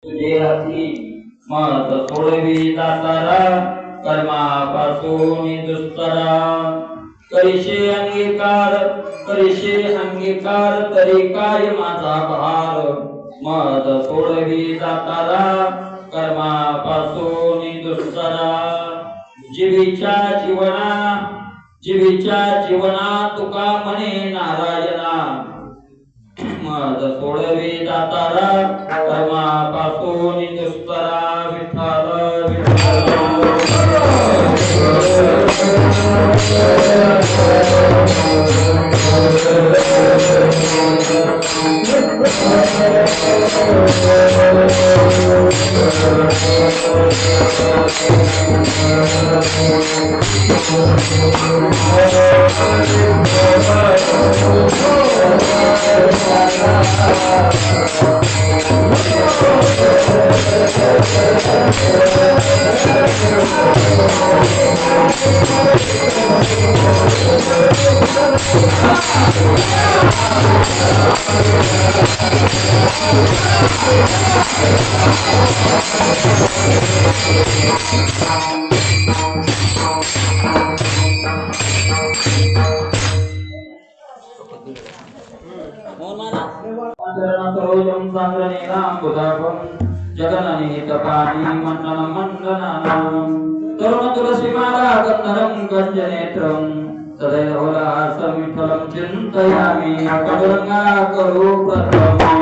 तुझे हाती मत सोडवी दातारा कर्मापासून दुस्तरा करीशे अंगीकार तरी काय माझा भार मत सोडवी दातारा कर्मापासून दुस्तरा जीवीच्या जीवना तुका म्हणे नारायणा मद सोडवी दातारा कर्मापासून दुस्तरा विठ्ठल जगननीतपाणी मंडन मंडनानं तरुण तुलसी माला गंधरं गंजनेत्रं सदैव विठ्ठलं चिन्तयामि पांडुरंगा करो प्रथम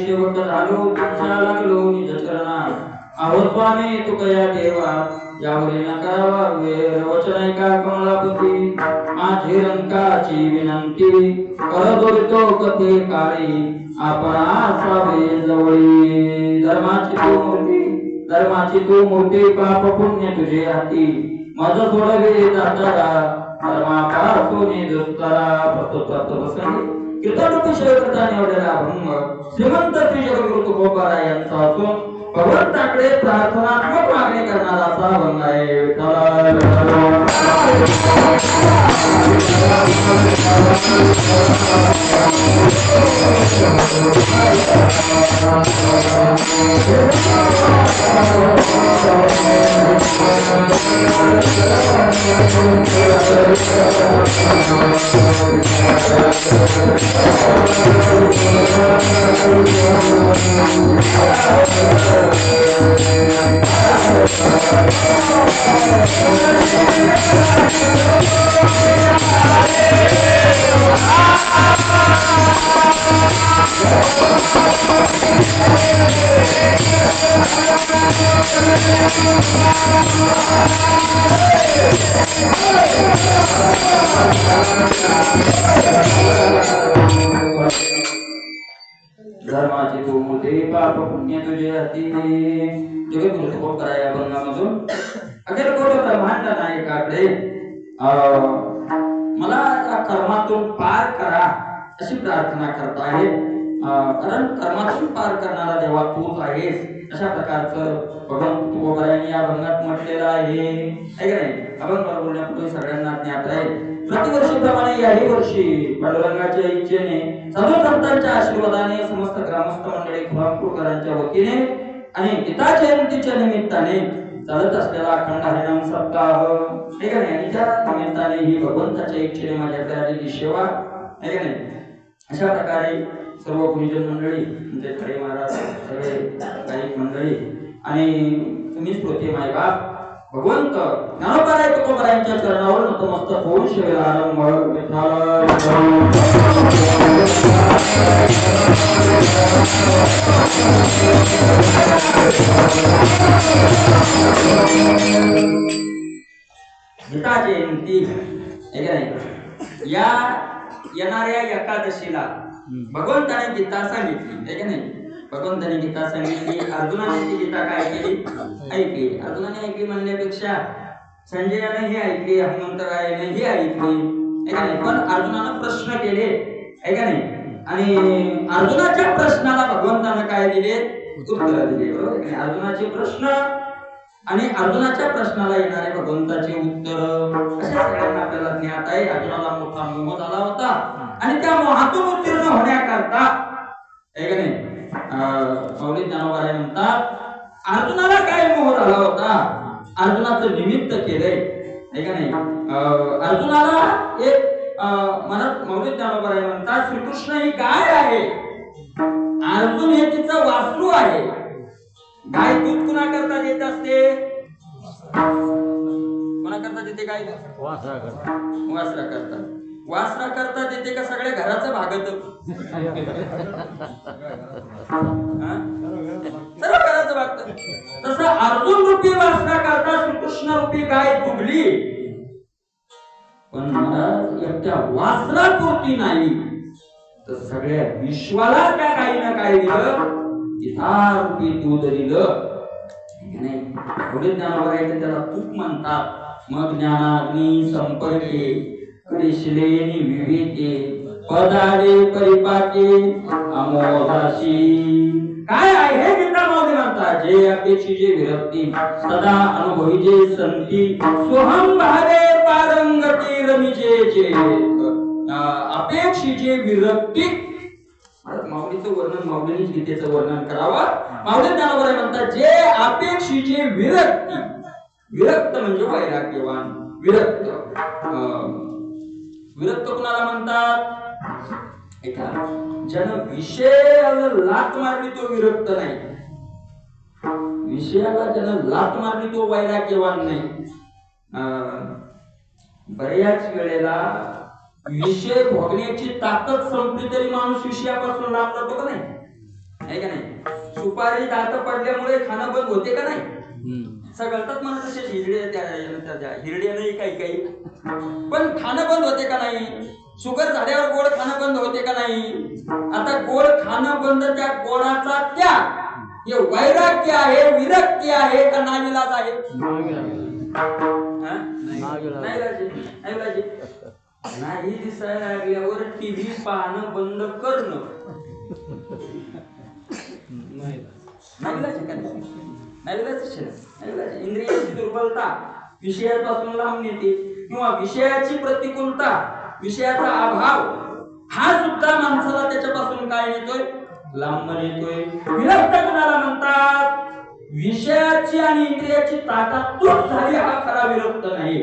शेवट झालो तुमच्या लागलो निज चरणा आहो स्वामी तुकया देवा यावरी न करावा वेर वचन ऐका कमलापती माझी रंकाची विनंती कर जोडतो कथे काळी आपण आसावे जवळी धर्माची तू मूर्ती पाप पुण्य तुझे हाती मज सोडवे दातारा धर्मापासून दुस्तरा प्रस्तुत कीर्तनरूपी शिवकृता निवडलेला अभंग श्रीमंत श्री जगद्गुरु तुकोबारा यांचा असून भगवंताकडे प्रार्थनात्मक मागणी करणारा असा अभंग आहे धर्माची तू मूर्ती पाप पुण्य तुझे हाती जगद्गुरु तुकोबारा या अभंगामधून अखेर कोट ब्रह्मांड नायकाकडे मला या कर्मातून पार करा अशी प्रार्थना करत आहे कारण कर्मातून पार करणारा देवा तूच आहेस अशा प्रकारचं भगवान तुकोबारा यांनी या अभंगात म्हटलेलं आहे का नाही अभंग बोलण्यापूर्वी सगळ्यांना ज्ञात आहे प्रतिवर्षीप्रमाणे याही वर्षी पांडुरंगाच्या इच्छेने साधू संतांच्या आशीर्वादाने समस्त ग्रामस्थ मंडळी खुरामपूरकरांच्या वतीने आणि गीता जयंतीच्या निमित्ताने चालत असलेला अखंड हरिनाम सप्ताह हे का नाही आणि त्या निमित्ताने ही भगवंताच्या इच्छेने माझ्याकडे आलेली सेवा हे का नाही अशा प्रकारे सर्व गुरुजन मंडळी म्हणजे खरे महाराज सगळे गायक मंडळी आणि तुम्ही श्रोते मायबाप भगवंत ज्ञानोबा तुकोबारा यांच्या चरणावर नतमस्तक होऊन सेवेला आरंभ विठ्ठल म्हणती आहे का नाही, या येणाऱ्या एकादशीला भगवंताने गीता सांगितली आहे का नाही, भगवंताने गीता सांगितली. अर्जुनाने ती गीता काय केली, ऐकली. अर्जुनाने ऐकली म्हणण्यापेक्षा संजयाने हे ऐकले, हनुमंतरायाने हे ऐकले आहे का नाही. पण अर्जुनाने प्रश्न केले आहे का नाही, आणि अर्जुनाच्या प्रश्नाला भगवंताने काय दिले, उत्तर दिले. बरोबर. अर्जुनाचे प्रश्न आणि अर्जुनाच्या प्रश्नाला येणारे भगवंताचे उत्तर अशा सगळ्यांना आपल्याला ज्ञात आहे. अर्जुनाला मोठा मोह झाला होता आणि त्या मोहातून उत्तीर्ण होण्याकरता आहे का नाही, माऊली ज्ञानोबा म्हणतात अर्जुनाला काय मोह झाला होता, अर्जुनाचं निमित्त केलंय आहे का नाही. अर्जुनाला एक मनात माऊली ज्ञानोबा म्हणतात श्रीकृष्ण ही गाय आहे, अर्जुन हे तिचं वासरू आहे. गाय दूध कुणा करता देत असते, कोणा करता देते गाय, वासरा करता. वासरा करता देते का सगळ्या घराचं भागत, सर्व घराचं भागत. तसं अर्जुन रूपी वासरा करता श्रीकृष्ण रूपी गाय दुबली, पण महाराज एकट्या वासरा पुरती नाही तर सगळ्या विश्वाला त्या गायीनं काय दिलं, रूपी दूध दिलं नाही. पुढे ज्ञानोबा त्याला तूप म्हणतात. मग ज्ञानाग्नी संपर्के कृष्लेनी विवेके पदाले परिपाके अमोदाशी. काय आहे हे गीता माऊली म्हणतात, जे अपेक्षेचे विरक्ती सदा अनुभवीचे संती सोहम भावे पारंगती रमिजेचे. अपेक्षेचे विरक्ती माऊलीचं वर्णन, माऊलीने गीतेचं वर्णन करावं. माऊली ज्ञानोबा म्हणतात जे अपेक्षेचे विरक्ती, विरक्त म्हणजे वैराग्यवान. विरक्त, विरक्त कुणाला म्हणतात, ज्यानं विषयाला लात मारली तो विरक्त नाही, विषयाला ज्यानं लात मारली तो वैराग्यवान नाही. बऱ्याच वेळेला विषय भोगण्याची ताकद संपली तरी माणूस विषयापासून लांब जातो का नाही, आहे का नाही. सुपारी दात पडल्यामुळे खाणं बंद होते का नाही, सगळतात मला तसे हिरडे नाही काही, पण खाणं बंद होते का नाही. शुगर झाल्यावर गोड खाणं बंद होते का नाही. आता गोड खाणं बंद, त्या गोडाचा त्याग हे वैराग्य आहे, विरक्ती आहे का नाविलाज आहे, नाही दिसायला लागल्यावर टीव्ही पाहणं बंद करणं इंद्रियाची दुर्बलता विषयापासून लांब नेते, किंवा विषयाची प्रतिकूलता, विषयाचा अभाव हा सुद्धा माणसाला त्याच्यापासून काय नेतोय, लांब नेतोय. विरक्त कुणाला म्हणतात, विषयाची आणि इंद्रियाची ताकद तूट झाली हा खरा विरक्त नाही,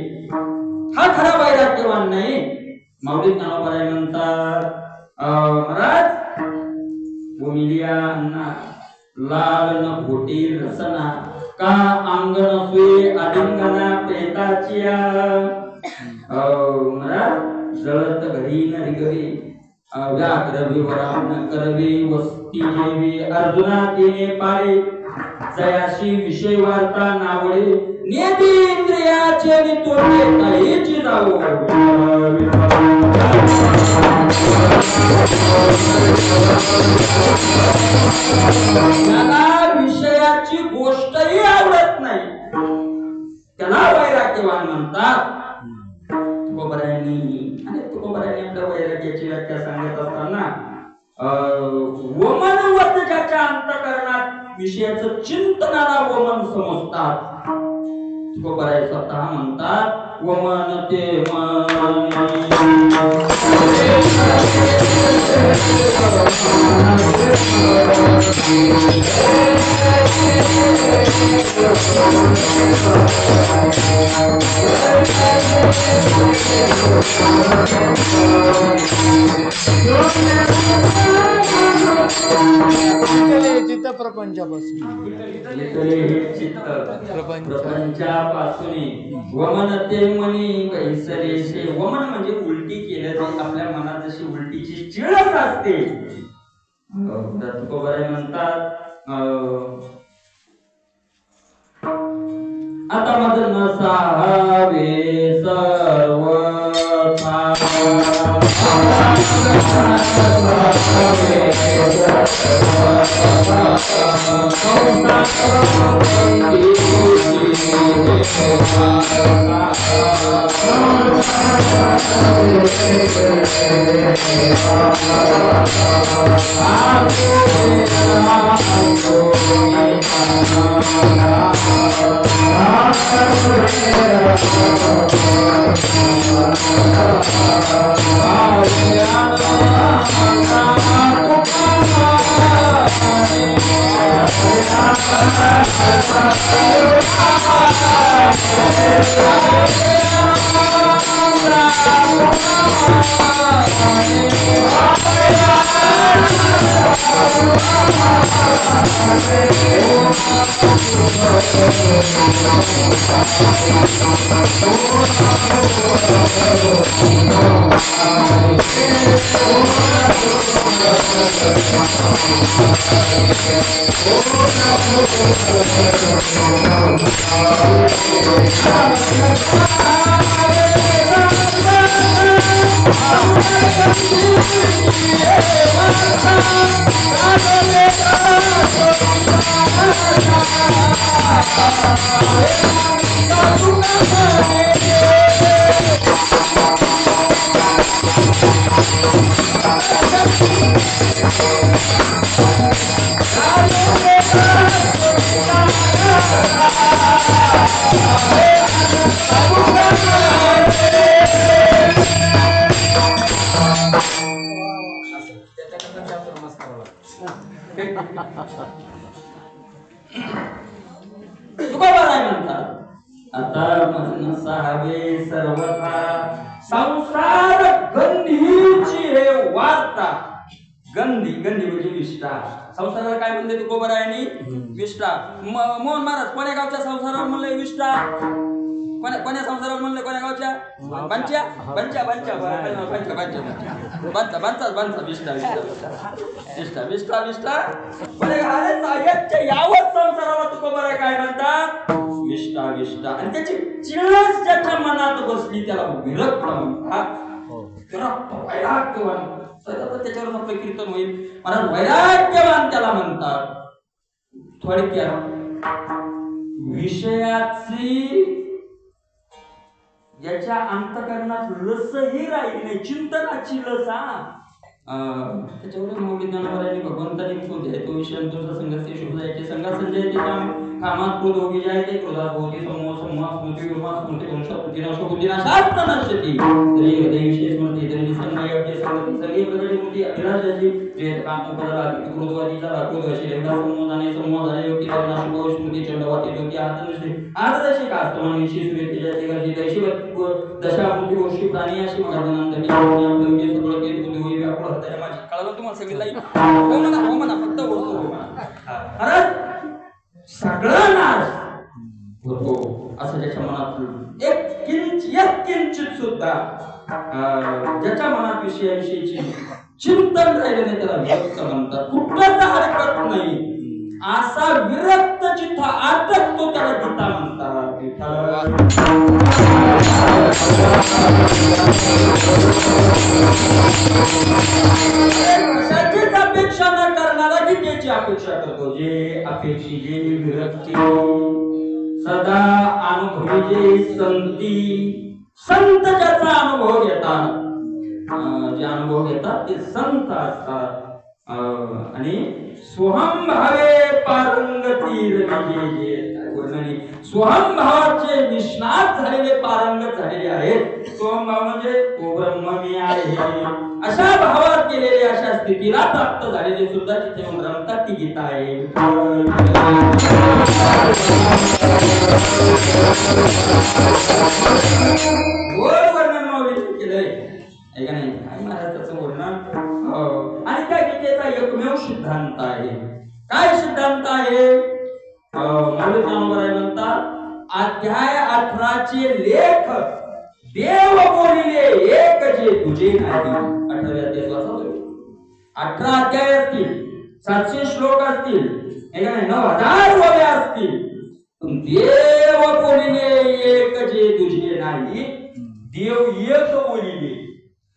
हा खरा वैराग्यवान नाही. माऊली ज्ञानोबा म्हणतात महाराज भूमिलिया अन्ना लाल न फुटी रसना का अंगण सुई आलिंगना प्रेताचिया. महाराज जळत घरी नरी घरी व्याघ्र विवरा न करवी वस्ती जेवी अर्जुना तिने पाळे जयाशी विषय वार्ता नावडे नेती इंद्रियाचे आणि तोडे काहीची जाऊ. त्याला विषयाची गोष्टही आवडत नाही, त्याला वैराग्यवान म्हणतात. तुकोबरायांनी आपल्या वैराग्याची व्याख्या सांगत असताना वमन वर्तकाच्या अंतःकरणात विषयाचं चिंतनाला वमन समजतात. तुकोबराय स्वतः म्हणतात वमन ते प्रपंचापासून वमन ते मनी कैसरेशे. वमन म्हणजे उलटी केलं ते आपल्या मनात जशी उलटीची चिळस असते. तुकोबाराय म्हणतात आता मद नसावे सर्वथा तुकोबाराय म्हणतात आता मन सावे सर्वथा संसार गंधीची हे वार्ता. गंधी गंधी म्हणजे विष्ठा. संसाराला काय म्हणते तुकोबारायांनी? विष्ठा. मोहन महाराज कोण्या गावच्या संसारावर म्हणले विष्ठा? कोण्या संसारावर म्हणले? कोण्या गावच्या? बंच्या बंच्या बंच्या बंच्या बंचा बंचा बंचा विष्ठा विष्ठा विष्ठा विष्ठा विष्ठा यावत संसाराला तुकोबाराय काय म्हणतात? विष्ठा विष्ठा. आणि त्याची चिळस ज्याच्या मनात बसली त्याला विरक्त म्हणतात. वैराग्यवान. त्याच्यावर आपलं कीर्तन होईल. महाराज वैराग्यवान त्याला म्हणतात. थोडक्यात विषयाची याच्या अंतकरणात रसही राहिली नाही. चिंतनाची लस. त्याच्यावर विज्ञानवाल्यांनी भगवंतानी तो विषय संघर्ष शुभ जायचे संघात संजय कामात क्रोध होगी जाय ते क्रोधात भोवती समूह समूह स्मृती विमा स्मृती वंश बुद्धिनाश बुद्धिनाशात नश्यती तरी हृदय विशेष स्मृती तरी निसंगयोग्य संगती सगळी प्रगती मूर्ती अभिलाषाची जे काम उपदला क्रोधवादीचा क्रोध अशी रेवडा समूह झाले योगी तरी नाश स्मृती चंडवाती योगी आत्मनिष्ठी आदर्शी कास्तमान विशेष स्मृती ज्याची गर्जी तैशी दशा मूर्ती गोष्टी प्राणी अशी महाराजांनी आपले सगळं केलं बुद्धी होई व्याकुळ हृदय माझी कळलं तुम्हाला सगळी हो म्हणा फक्त बोलतो हो म्हणा. सगळं नाश होतो असं ज्याच्या मनात एक किंचित सुद्धा ज्याच्या मनात विषयाविषयीची चिंतन राहिलं नाही त्याला विरक्त म्हणतात. कुठलाच हरकत नाही असा विरक्त चित्त आटकतो त्याला गीता म्हणतात. कशाचीच अपेक्षा न करणारा गीतेची अपेक्षा करतो. जे अपेक्षी जे विरक्ती सदा अनुभवी जे संत ज्याचा अनुभव घेतात जे अनुभव घेतात ते संत असतात. आणि स्वहम भावे पारंगती जे वर्णनी स्वहम भावाचे निष्णात झालेले पारंगत झालेले आहेत. स्वहम भाव म्हणजे तो ब्रह्म मी आहे अशा भावात गेलेले अशा स्थितीला प्राप्त झालेले सुद्धा तिथे रमतात. ती गीता आहे. वर्णन माऊलीने केलंय आहे का नाही? काय महाराजांचं वर्णन. आणि काय गीतेचा एकमेव सिद्धांत आहे. काय सिद्धांत आहे? माऊली ज्ञानोबराय म्हणतात अध्याय 18 चे लेख देव बोलिले एक जे तुझे नाही. 18व्या अध्यायात वाचतो. 18 अध्याय असतील 700 श्लोक असतील आहे का नाही? 9000 ओव्या असतील पण देव बोलिले एक जे तुझे नाही देव एक बोलिले.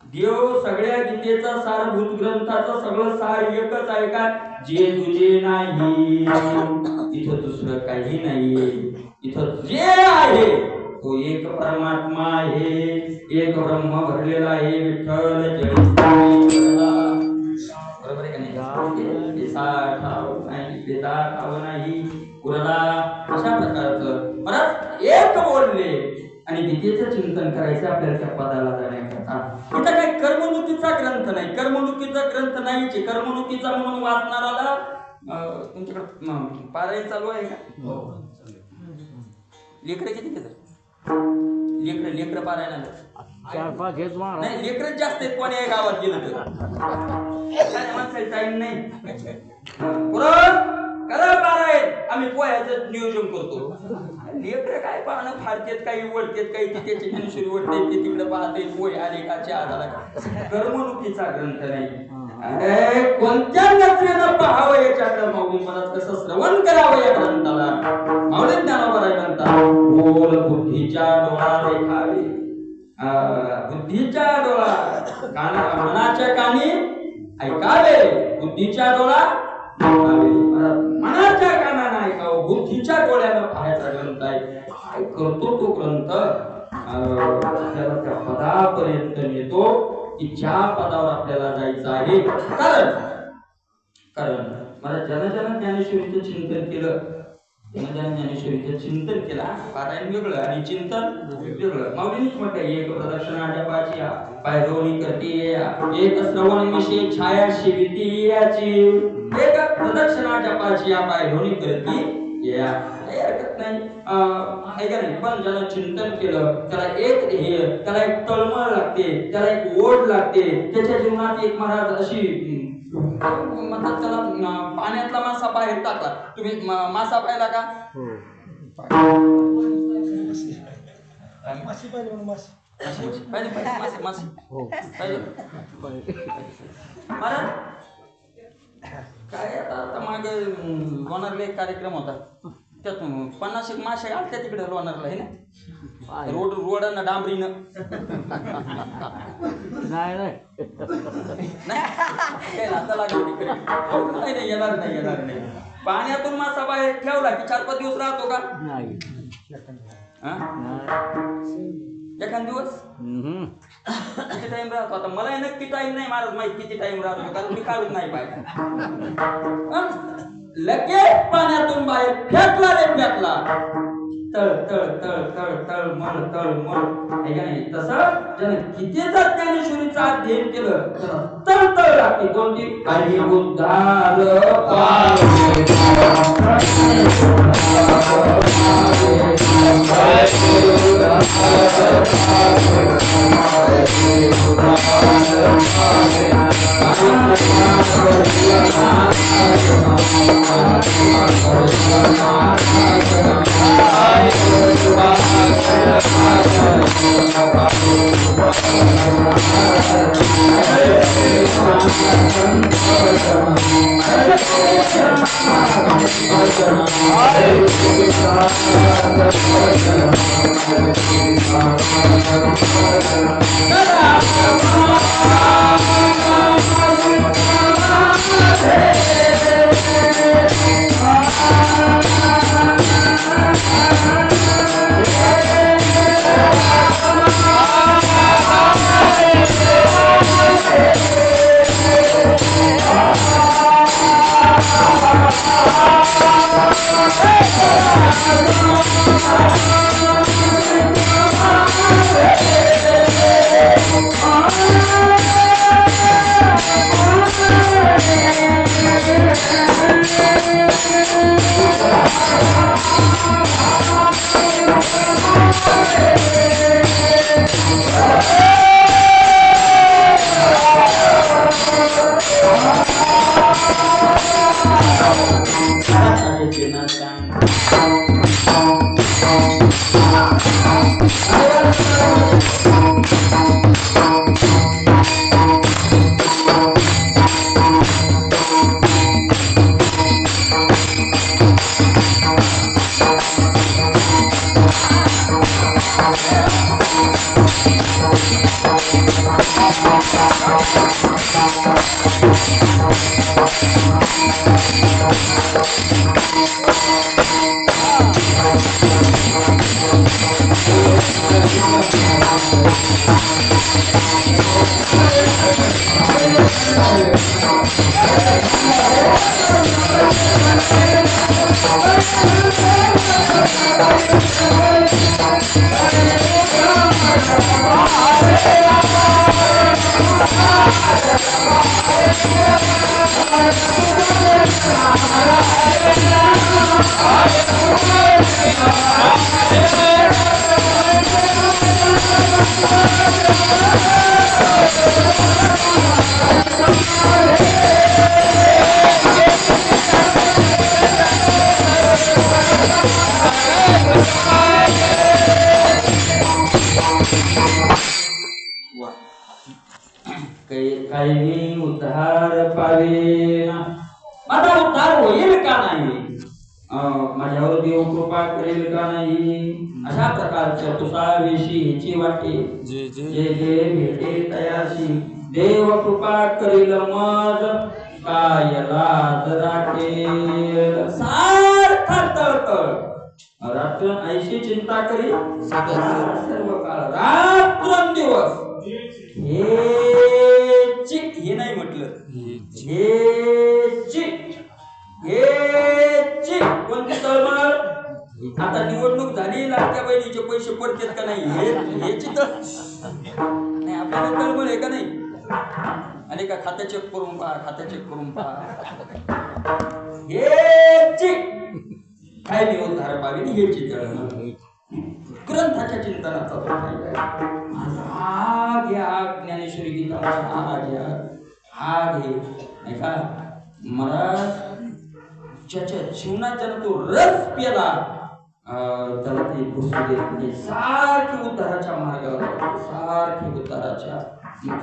देव सगळ्या गीतेचा सारभूत ग्रंथाचं सगळं सार एकच आहे का? जे तुझे नाही, इथं दुसरं काही नाहीये. इथं जे आहे तो एक परमात्मा आहे, एक ब्रह्म भरलेला आहे. विठ्ठल बरोबर आहे का नाही? पिसा ठाव नाही, पिता ठाव नाही कुरला. अशा प्रकारचं परत एक बोलले आणि गीतेचं चिंतन करायचं आपल्याला त्या पदाला जाण्याकरता. इथं काही कर्मणुकीचा ग्रंथ नाही, कर्मणुकीचा ग्रंथ नाहीचे. कर्मणुकीचा म्हणून वाचणाराला तुमच्याकडे पारायण चालू आहे का? लेकरं किती घेतात? लेकरं पारायणाला 4-5 घेत मार नाही. लेकरं जास्त आहेत कोणी गावात गेलं तर माणसाला टाइम नाही. करा पारायण, आम्ही पोह्याचं नियोजन करतो. लेकरं काय पाहणं फाडतेत, काही वळतेत, काही त्याची मनुष्य वळते, ते तिकडे पाहते पोहे आले का चहा झाला का. कर्मणुकीचा ग्रंथ नाही. कोणत्या नजरेनं पाहावं याच्याकडे माऊली म्हणत, कसं श्रवण करावं या ग्रंथाला. माऊली ज्ञानोबा म्हणतात, बोल बुद्धीच्या डोळा देखावे, बुद्धीच्या डोळा मनाच्या कानी ऐकावे, बुद्धीच्या डोळा देखावे. मनाच्या कानानं ऐकावं, बुद्धीच्या डोळ्यानं पाहायचा ग्रंथ आहे. काय करतो तो ग्रंथ? आपल्याला त्या पदापर्यंत नेतो की ज्या पदावर आपल्याला जायचं आहे. कारण मला जन ज्ञानेश्वरीचं चिंतन केलं, ज्ञानेश्वरीचं चिंतन केलं. पारायण वेगळं आणि चिंतन वेगळं. माऊलींनीच म्हटलं, एक प्रदक्षिणा जपाची पायरोणी करते, एक श्रवण विषय छाया शिविती याची. एक प्रदक्षिणा जपाची पायरोणी करते या, काही हरकत नाही आहे का नाही. पण ज्यानं चिंतन केलं त्याला एक ध्येय, त्याला एक तळमळ लागते, त्याला एक ओढ लागते. त्याच्या जीवनात एक महाराज अशी म्हणतात, त्याला पाण्यातला मासा बाहेर टाकला. तुम्ही मासा पाहिला का? मासे महाराज काय आता मागे लोणारला एक कार्यक्रम होता, त्यात 50 मासे आलत्या तिकडे लोणारला आहे ना. रोडांना डांबरीनं नाही येणार नाही. पाण्यातून मासा बाहेर ठेवला की 4-5 दिवस राहतो का? नाही. एखाद दिवस किती टाइम राहतो? आता मला नक्की टाइम नाही महाराज माहिती किती टाइम राहतो, कारण मी काढून नाही पाहिजे. लगेच पाण्यातून बाहेर फेकला रे फेकला. तळ तळ तळ तळ तळ मळ तळ मळ आहे का नाही. तसं ज्याने कितीचा ज्ञानेश्वरीचा अध्ययन केलं त्याला तळ तळ लागते. कोणती? काही उद्धार काही उद्धार पावेना माझा उद्धार होईल का नाही माझ्यावर देव कृपा करेल का नाही अशा प्रकारच्या तुसाविषयी हिची वाटे जे जे भेटे तयाशी देव कृपा करेल मज काय लाज राखेल सारखा तळतळ रात्र ऐशी चिंता करी सर्व काळ रात्रंदिवस हे नाही म्हटलं कोणती तळमळ आता निवडणूक झाली लाडक्या बहिणीचे पैसे पडतात का नाही हे चित्र नाही आपल्याला तळमळ आहे का नाही आणि का खाता चेक करून पहा हे काय मी उद्धार पावेन हे चित्र ग्रंथाच्या चिंतनाचा आग या ज्ञानेश्वरी गीता आग हे नाही का मला ज्याच्या जीवनात ज्याला तो रस पेला त्याला ते घुसू देत म्हणजे सारखी उद्धाराच्या मार्गावर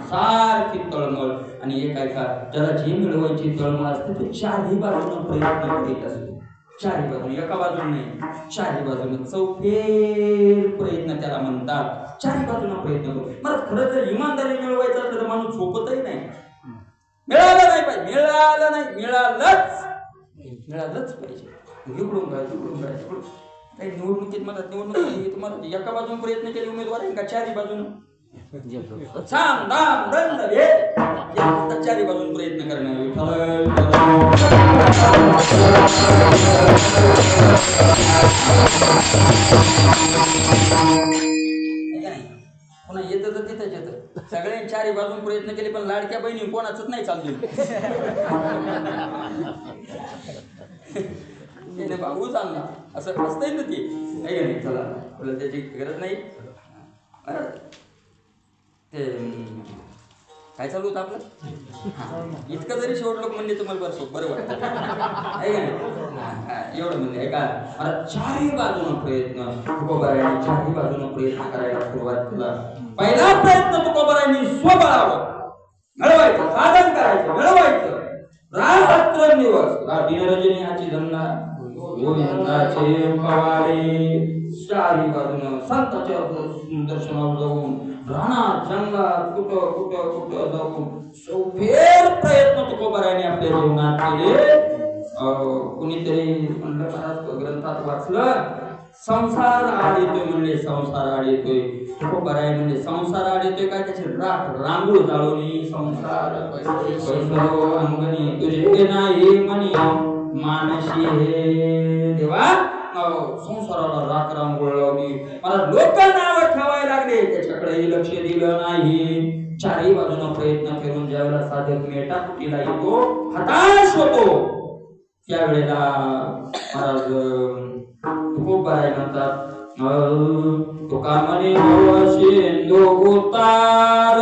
सारखी तळमळ आणि एक ऐका ज्याला जी मिळवायची तळमळ असते तो चारही बाजूने प्रयत्न करीत असतो चारही बाजूने एका बाजूने नाही चारही बाजूने चौफेर प्रयत्न त्याला म्हणतात चारही बाजूने प्रयत्न करू मला खरं जर इमानदारी मिळवायचं असलं तर माणूस झोपतही नाही मिळालं नाही पाहिजे मिळालंच पाहिजे इकडून काय काही निवडणुकीत मला तुम्हाला एका बाजून प्रयत्न केले उमेदवार आहे का चारही बाजून छान दाम दंड हे चारही बाजून प्रयत्न करणार पुन्हा येतं तर तिथंच येतं सगळ्यांनी चारही बाजून प्रयत्न केले पण लाडक्या बहिणी कोणाच नाही चालू भाऊ चालला असं असतंय ना ते नाही चला बोला त्याची गरज नाही ते काय चालू होतं आपलं इतकं जरी शेवट लोक म्हणले तुम्हाला बरोबर एवढं म्हणले का मला चारही बाजून प्रयत्न तुकोबारायांनी चारही बाजून प्रयत्न करायला सुरुवात केला पहिला प्रयत्न तुकोबारायांनी स्वबळावर मिळवायचं साधन करायचं मिळवायचं रात्रंदिवस दिनरजनी हाची धंदा गोविंदाचे पवाडे चारही बाजून संतांच्या दर्शनावर जाऊन रानात जंगलात कुठं जाऊन सौफेर प्रयत्न तुकोबारायांनी आपल्या जीवनात केले कुणीतरी म्हणलं महाराज ग्रंथात वाचलं संसार आड येतोय म्हणले संसार आड येतोय तुकोबाराय म्हणजे संसार आड येतोय काय त्याची रांगोळ जाळवली संसार पैसो अंगणी तुझे नाही म्हणी मानशी हे देवा संसाराला राख रांगोळ लावली मला लोक नाव ठेवायला लागले त्याच्याकडे लक्ष दिलं नाही चारही बाजूने प्रयत्न करून ज्यावेळेला साधक मेटाकुटीला येतो हताश होतो त्यावेळेला महाराज तुकोबाराय म्हणतात तुका म्हणे शेंदो उतार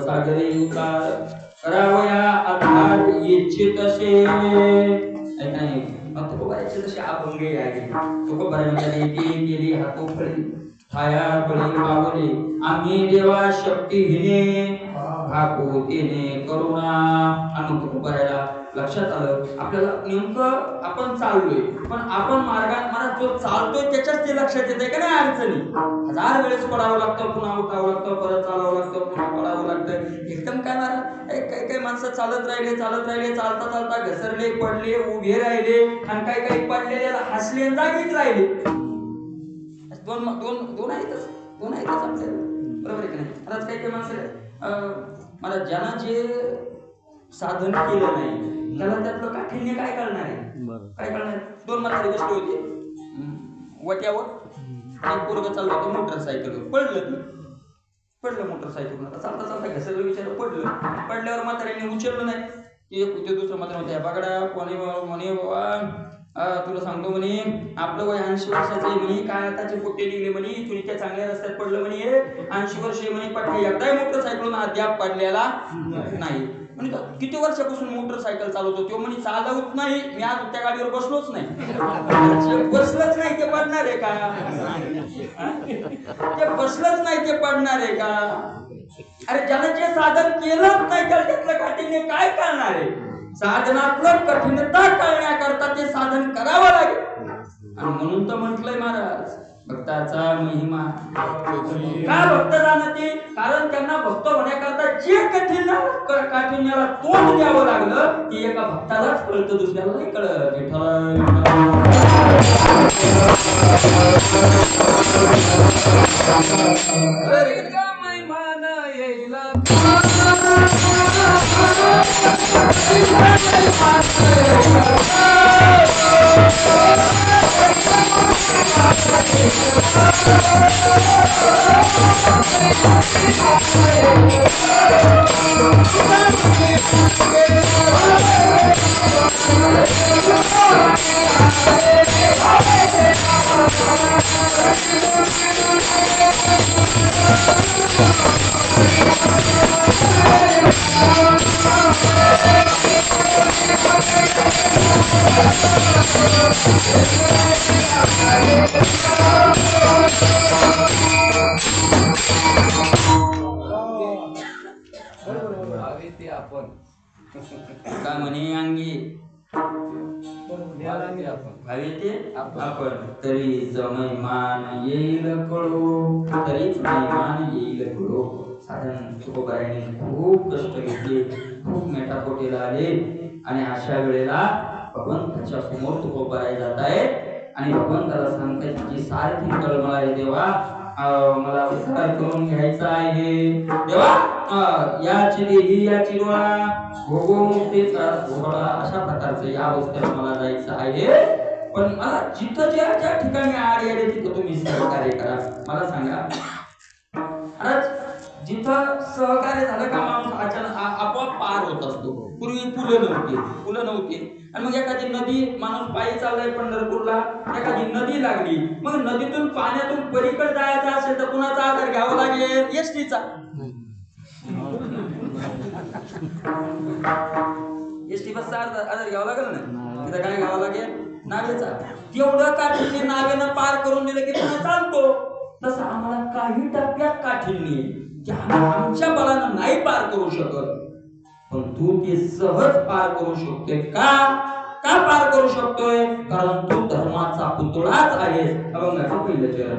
सागरी करावया अर्थात इच्छित असे तुकोबारायचे तसे अभंगे आहे. तुकोबारामध्ये केली हातोफळी छाया बळी पावले आम्ही देवा शक्तीहीने भागवतीने करुणा. आणि तुकोबारायला लक्षात आलं आपल्याला नेमकं आपण चाललोय, पण आपण मार्गात जो चालतोय त्याच्याच ते लक्षात येते का नाही अडचणी. हजार वेळेस पडावं लागतं, पुन्हा उठावं लागतं, परत चालावं लागतं, पुन्हा पडावं लागतं. एकदम काय महाराज काही काही माणसं चालत राहिले चालता चालता घसरले, पडले, उभे राहिले आणि काही काही पडलेल्याला हसले जागीच राहिले. दोन दोन दोन आहेतच आपल्याला, बरोबर आहे की नाही. आता काही काही माणसं मला ज्यानं जे साधन केलं नाही त्याला त्यातलं काठीण्य काय करणार आहे, काय करणार. दोन म्हातारे बसले होते वट्यावर, एक पोरगं चाललं होतं मोटरसायकलवर, पडलं मोटरसायकलवर. चालता घसरलं, विचार पडल्यावर म्हाताऱ्याने उचललं नाही. एक होते, दुसरं म्हातारे होते बागडा म्हणे तुला सांगतो म्हणे आपलं वय 80 वर्षाचं आहे म्हणे, काय आताचे पोटे निघले म्हणे, तुम्ही त्या चांगल्या रस्त्यात पडलं म्हणे, 80 वर्ष म्हणे पट्टी एकदाही मोटरसायकलून अद्याप पडलेला नाही म्हणे. किती वर्षापासून मोटरसायकल चालवतो तो म्हणे, चालवत नाही मी, आज त्या गाडीवर बसलोच नाही. बसलंच नाही ते पडणार आहे का, ते बसलंच नाही ते पडणार आहे का. अरे ज्यानं जे साधन केलंच नाही त्याला त्यातलं काठीण्य काय करणार आहे. साधनातलं कठीणता कळण्याकरता ते साधन करावं लागेल. आणि म्हणून तर म्हटलंय महाराज भक्ताचा महिमा. का भक्त जाणते, कारण त्यांना भक्त होण्याकरता जे काठिण्याला तोंड द्यावं लागलं की एका भक्तालाच कळतं, दुसऱ्याला नाही कळत. का म्हणे अंगी भावी ते आपण तरी मैमान येईल कळो, तरीच मैमान येईल कळो. साधन तुकोबारायांनी खूप कष्ट घेतले, खूप मेटापोटीला आले आणि अशा वेळेला भगवंताच्या समोर तुकोबाराय जात आहेत आणि भगवंताला सांगतायत माझी सारखी तळमळ आहे देवा, मला उद्धार करून घ्यायचा आहे देवा, याची देही याची डोळा भोगो मुक्तीचा सोहळा. अशा प्रकारचं या अवस्थेला मला जायचं आहे, पण मला जिथं ज्या ठिकाणी आड आले तिथं तुम्ही सहकार्य करा. मला सांगा जिथं सहकार्य झालं का माणूस अचानक आपोआप पार होत असतो. पूर्वी फुलं नव्हती आणि मग एखादी नदी, माणूस पायी चाललाय पंढरपूरला, एखादी नदी लागली, मग नदीतून पाण्यातून पलीकडे जायचं असेल तर कुणाचा आधार घ्यावा लागेल, एसटीचा. एसटी बसचा आधार घ्यावा लागेल ना, तिथं काय घ्यावं लागेल, नावेचा. तेवढं काठीण्य नावेनं पार करून दिलं की पुन्हा चालतो. तसं आम्हाला काही टप्प्यात काठीण्य जे आमच्या बलानं नाही पार करू शकत, पण तू ते सहज पार करू शकतोय. का पार करू शकतोय, कारण तू धर्माचा पुतळाच आहेस. अभंगाचं पहिलं चरण.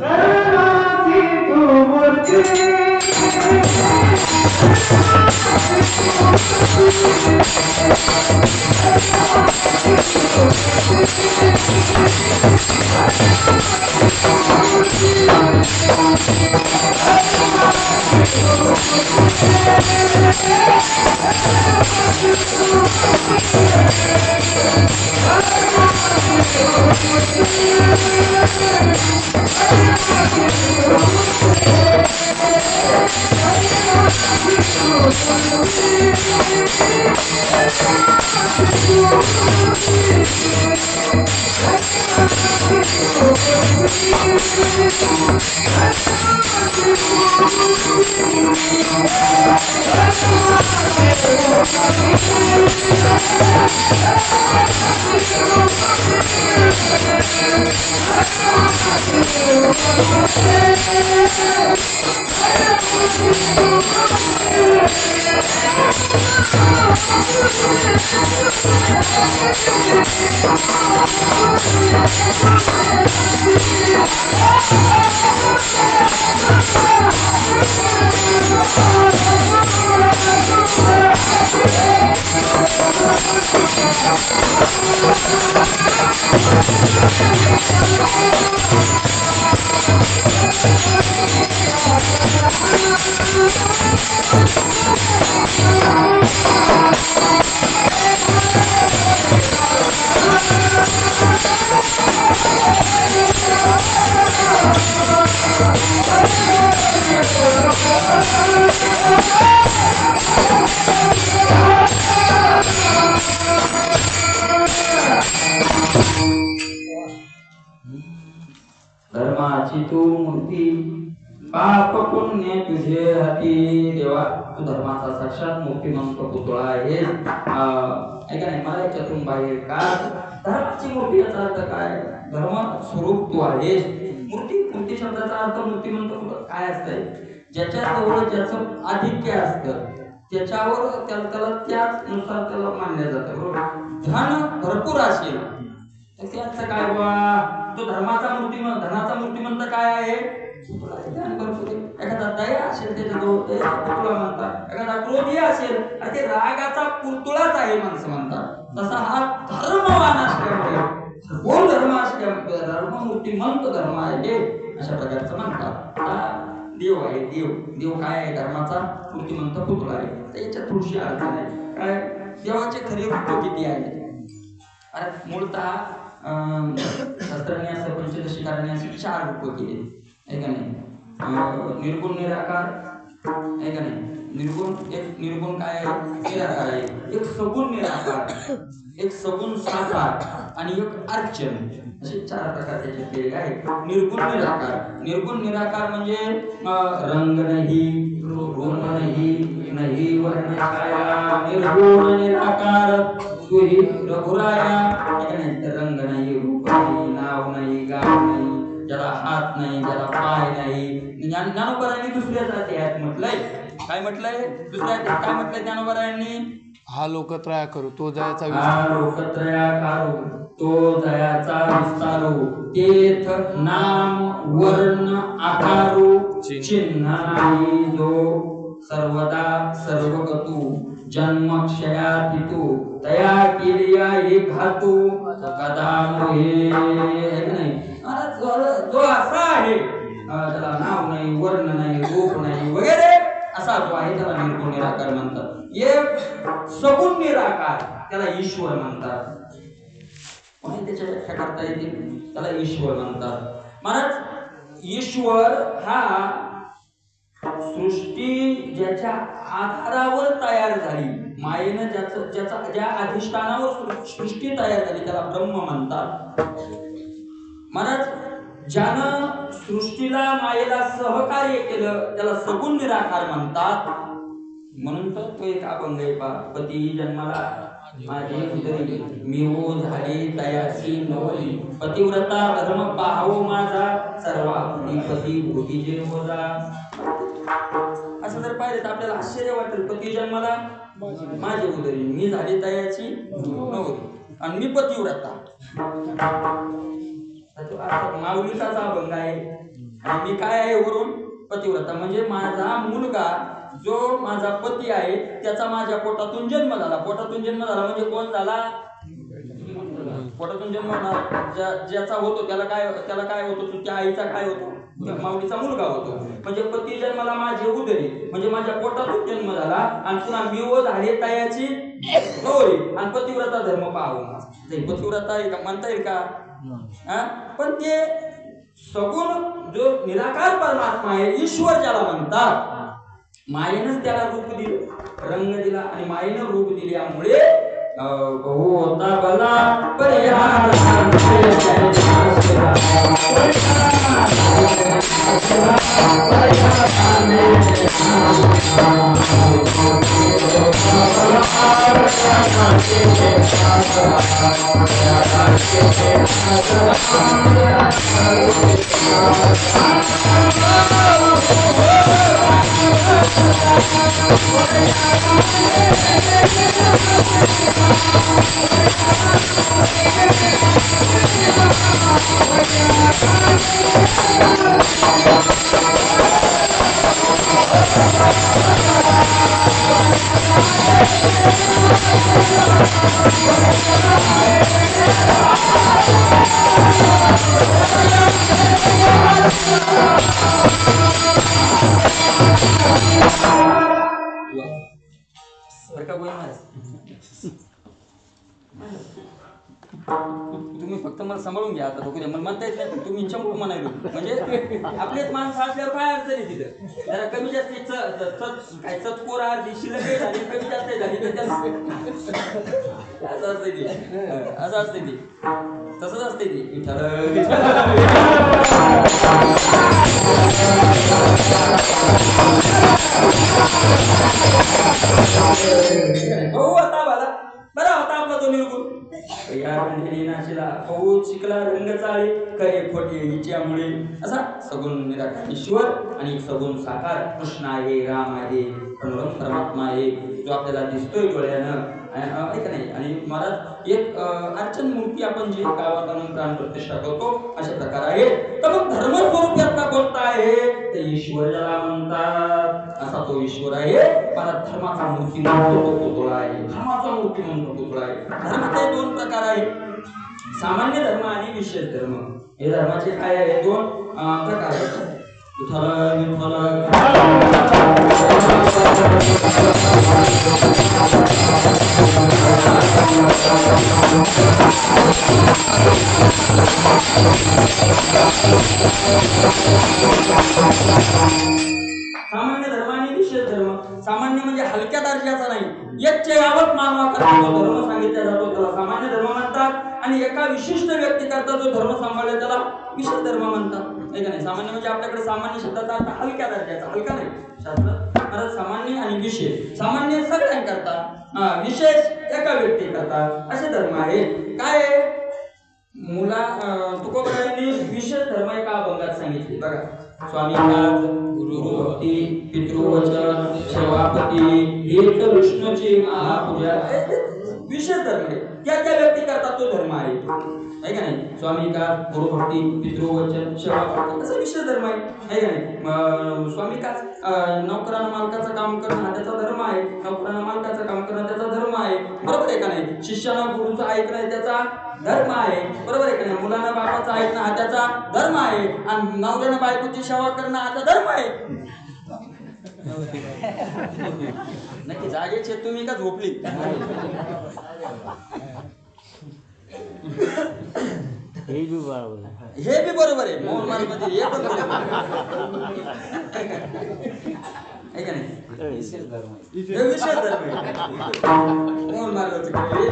धर्माची तू मूर्ती पाप पुण्य तुझे हाती देवा तू धर्माचा साक्षात मूर्तिमंत पुतळा आहे ऐका नाही मला याच्यातून बाहेर का धर्माची मूर्ती याचा अर्थ काय धर्म स्वरूप तू आहेस मूर्ती शब्दाचा अर्थ मूर्तिमंत काय असतंय ज्याच्याजवळ ज्याचं आधिक्य असतं त्याच्यावर त्याला त्यानुसार त्याला मानलं जातं बरोबर धन भरपूर असेल त्याचं काय बा तो धर्माचा मूर्तिमंत काय आहे एखादा दया असेल त्याच्याजवळ पुतळा म्हणतात एखादा क्रोधी असेल आणि ते रागाचा पुतळाच आहे माणसं म्हणतात तसा हा धर्मवान असल्यामुळे कोण धर्म असल्यामुळे धर्म मूर्तिमंत धर्म आहे अशा प्रकारचं म्हणतात हा देव आहे देव काय आहे धर्माचा मूर्तिमंत पुतळा आहे तर याच्यात थोडीशी अडचण आहे काय देवाचे खरे रूप किती आहे अरे मूळतः शास्त्रांनी असं पंचदशीकारांनी असे 4 रूप केले आहे का नाही निर्गुण निराकार आहे का नाही निर्गुण काय आहे निराकार आहे एक सगुण निराकार एक सगुण साकार आणि एक अर्चन असे 4 प्रकार त्याचे केलेले आहेत निर्गुण निराकार म्हणजे रंग नाही रूप नाही वर्ण छाया निर्गुण निराकार तू ही रघुराया रंग नाही रूप नाही नाव नाही गाव नाही ज्याला हात नाही ज्याला पाय नाही ज्ञानोबरायांनी दुसऱ्या जाती आहेत म्हटलंय काय म्हटलंय दुसऱ्या काय म्हटलंय ज्ञानोबरायांनी हा लोकत्रया करू तो जयाचा विस्तारू तेथ नाम वर्ण आकारू चिन्ह नाही जो सर्वदा सर्वगतू जन्म क्षयातितू तया केलिया एक घातू कदा मोहे नाही जो असा आहे त्याला नाव नाही वर्ण नाही रूप नाही वगैरे असा जो आहे त्याला निर्गुण निराकार म्हणतात एक सगुण निराकार त्याला ईश्वर म्हणतात म्हणून त्याच्या व्याख्या करता येतील त्याला ईश्वर म्हणतात महाराज ईश्वर हा सृष्टी ज्याच्या आधारावर तयार झाली मायेनं ज्या अधिष्ठानावर सृष्टी तयार झाली त्याला ब्रह्म म्हणतात महाराज ज्यानं सृष्टीला मायेला सहकार्य केलं त्याला सगुण निराकार म्हणतात म्हणून तर तो एक अभंग आहे पती जन्माला माझी उदरी मी हो झाली तयाची नवली पतिव्रता धर्म पाहावो माझा सर्वांनी पती भोगी जे होजा असं जर पाहिलं तर आपल्याला आश्चर्य वाटेल पती जन्माला माझी उदरी मी झाली तयाची नवली आणि मी पतिव्रता माऊलीचाच अभंग आहे आणि मी काय आहे वरून पतिव्रता म्हणजे माझा मुलगा जो माझा पती आहे त्याचा माझ्या पोटातून जन्म झाला म्हणजे कोण झाला पोटातून जन्म ज्याचा होतो त्याला काय होतो त्या आईचा काय होतो माऊलीचा मुलगा होतो म्हणजे पती जन्माला माझे उदरी म्हणजे माझ्या पोटातून जन्म झाला आणि पुन्हा मी व झाले तयाची नवरी आणि पतिव्रता धर्म पाहावं पतिव्रता म्हणता येईल का पण ते सगुण जो निराकार परमात्मा आहे ईश्वर ज्याला म्हणतात मायेनंच त्याला रूप दिलं रंग दिला आणि मायेनं रूप दिल्यामुळे होता भला परिहार बरं का गोई महाराज, तुम्ही फक्त मला सांभाळून घ्या आता दोघे मला म्हणता येत नाही, तुम्ही इच्छामुळे म्हणायलो म्हणजे आपलेच माणसं असल्यावर काय अडचण आहे तिथं, जरा कमी जास्त काय चतकोर अर्धी शिल्लक झाली कमी जास्त झाली तर असं असते ते, असं असते ते, तसंच असते ते भाऊ आता बाला बरा होता आपला तो निर्गुण या रंजनी नाशिला पाऊस शिकला रंग चाळे करे खोटे हिच्यामुळे असा सगुण निराकार ईश्वर आणि एक सगुण साकार कृष्ण आहे, राम आहे, परम परमात्मा आहे जो आपल्याला दिसतोय डोळ्यानं ऐका नाही. आणि महाराज एक अर्चन मूर्ती आपण जी गावात आणून प्राण प्रतिष्ठा करतो अशा प्रकार आहे. तर मग धर्म स्वरूपातला कोणता आहे ते ईश्वर ज्याला म्हणतात असा तो ईश्वर आहे. मला धर्माचा मूर्ती म्हणतो तो पुतळा आहे, धर्माचा मूर्ती म्हणतो पुतळा आहे. धर्माचे दोन प्रकार आहेत, सामान्य धर्म आणि विशेष धर्म. हे धर्माचे काय आहे दोन प्रकार आहेत. सामान्य धर्म आणि विशेष धर्म. सामान्य म्हणजे हलक्या दर्जाचा नाही, यच्च यावत मानवाकरता जो धर्म सांगितला जातो त्याला सामान्य धर्म म्हणतात. आणि एका विशिष्ट व्यक्तीकरता जो धर्म सांभाळला त्याला विशेष धर्म म्हणतात. नाही का नाही. सामान्य म्हणजे आपल्याकडे सामान्य शब्दाचा अर्थ हलक्या दर्जाचा, हलका नाही शास्त्र मला सामान्य आणि विशेष. सामान्य सगळ्यांकरता, विशेष एका व्यक्तीकरता असे धर्म आहे. काय मुला तुकोबरायांनी विशेष धर्म एका अभंगात सांगितले बघा. स्वामी काज गुरुभक्ती पितृवचन सेवापती एक विष्णूची महापूजा विशेष धर्म आहे. त्या त्या व्यक्ती करता तो धर्म आहे का नाही. स्वामी का गुरुभक्ती पितृवचन सेवापती असा विशेष धर्म आहे का नाही. स्वामी का नोकरानं मालकाचं काम करणं हा त्याचा धर्म आहे, नोकरानं मालकाचं काम करणं त्याचा धर्म आहे, बरोबर आहे का नाही. शिष्यानं गुरुचं ऐकणं त्याचा धर्म आहे, बरोबर आहे का नाही. मुलांना बापाचं ऐकणं हा त्याचा धर्म आहे, आणि नवऱ्यानं बायकोची सेवा करणं हा धर्म आहे. नक्की जागेचे तुम्ही का झोपली. हे बी बरोबर आहे, हे बी बरोबर आहे. मोहन मालमध्ये हे पण बरोबर आहे का नाही. हे विशेष धर्म मोहन मार्गाचे आहे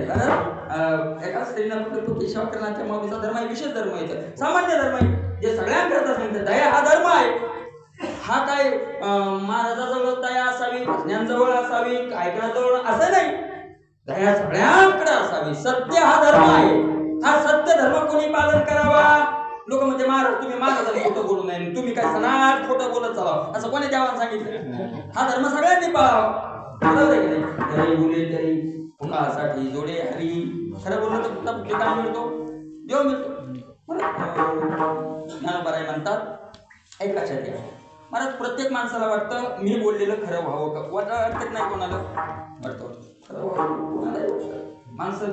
का नाही. एका स्त्रीनं फक्त सेवा करण्याच्या मागचा धर्म आहे विशेष धर्म आहे. सामान्य धर्म आहे जे सगळ्यांकरता सांगतात. दया हा धर्म आहे. हा काय महाराजाजवळ दया असावी, ज्ञानजवळ असावी, ऐकण्याजवळ असं नाही. दया सगळ्यांकडे असावी. सत्य हा धर्म आहे. हा सत्य धर्म कोणी पालन करावा. लोक म्हणजे महाराज तुम्ही महाराजाला खोटं बोलू नये, तुम्ही काय सनाट खोटं बोलत चालाव असं कोणी देवानं सांगितलं. हा धर्म सगळ्यांनी पाळावा, बरोबर आहे की नाही. घरी बोले तरी कुणासाठी जोडे हरी. खरं बोललं तर कुठला कुठे काय मिळतो, देव मिळतो. ज्ञानोबराय म्हणतात एक लक्षात घ्या महाराज. प्रत्येक माणसाला वाटतं मी बोललेलं खरं व्हावं का, वाटत नाही कोणाला वाटतं खरं व्हावं. माणसं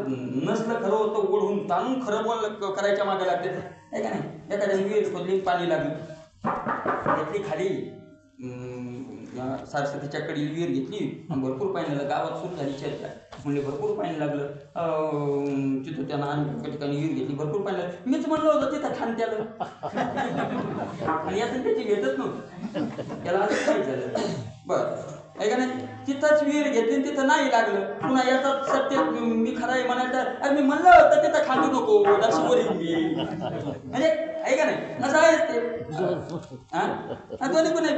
नसलं खरं होतं ओढून ताणून खरं बोल करायच्या मागे लागते आहे का नाही. एखाद्या विहीर खोदली पाणी लागलं घेतली खाली सरस्वतीच्या कडे विहीर घेतली आणि भरपूर पाणी लागलं. गावात सुरू झाली चर्चा म्हणजे भरपूर पाणी लागलं. तिथं त्यांना आणि ठिकाणी विहीर घेतली भरपूर पाणी लागलं. मीच म्हणलं होतं तिथं खान त्याला आणि यातून त्याची भेटत नव्हती त्याला असं काय झालं बरं आहे का नाही. तिथंच विहीर घेतली तिथं नाही लागलं. पुन्हा याचा सत्य मी खरं आहे म्हणायचं. अरे मी म्हणलं होतं तिथं खांदू नको दर्शवर मी म्हणजे आहे का नाही? असं आहेच ते. हा दोन्ही पण आहे.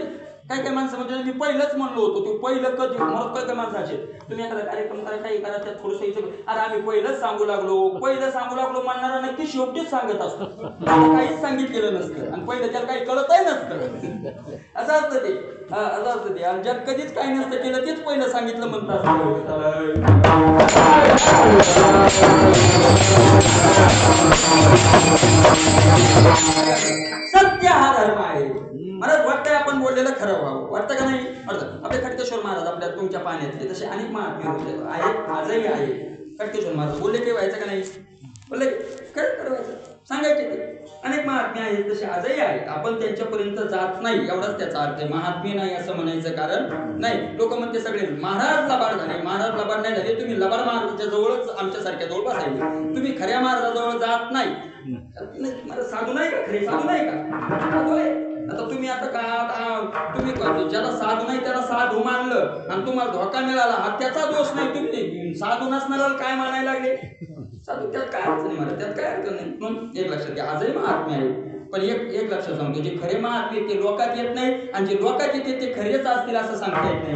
काय काय माणसं म्हणजे मी पहिलंच म्हणलो होतो, तू पहिलं कधी म्हणत काय काय माणसं असेल, तुम्ही एखादा कार्यक्रम करा काही करा त्यात थोडंसं अरे आम्ही पहिलंच सांगू लागलो म्हणणारा नक्की शेवटीच सांगत असतो. काहीच सांगितलेलं नसतं आणि पहिलं त्याला काही कळतही नसतं. असं असतं ते. असं असतं ते. आणि ज्यात कधीच काही नसतं केलं तेच पहिलं सांगितलं म्हणतात. सत्य हा धर्म आहे. मला वाटतंय आपण बोललेलं खरं व्हावं, वाटतं का नाही? वाटतं. आपले खडकेश्वर महाराज आपल्या तुमच्या पाण्यातले तसे अनेक महात्मे होते, आहेत, आजही आहे. खडकेश्वर महाराज बोलले काही व्हायचं का नाही? बोलले खरं करायचं, सांगायचे ते. अनेक महात्मे आहेत तसे आजही आहेत. आपण त्यांच्यापर्यंत जात नाही एवढाच त्याचा अर्थ आहे. महात्मे नाही असं म्हणायचं कारण नाही. लोक म्हणते सगळे महाराज लबाड झाले, महाराज लबाड नाही झाले. तुम्ही लबाड महाराजाच्या जवळच आमच्यासारख्या जवळ बसायचे. तुम्ही खऱ्या महाराजाजवळ जात नाही. मला साधू नाही का? खरे साधू नाही का? साधू आहे. आता तुम्ही तुम्ही ज्याला साधू नाही त्याला साधू मानलं आणि तुम्हाला धोका मिळाला, हा त्याचा दोष नाही. तुम्ही साधू नसणाऱ्याला काय मानायला लागले? साधू त्यात काय अर्थ नाही, मला त्यात काय अर्थ नाही. म्हणून एक लक्षात घ्या, आजही महात्मे आहे. पण एक लक्षात सांगतो, जे खरे महात्मे ते लोकात येत नाही आणि जे लोकात येते ते खरेच असतील असं सांगता येत नाही.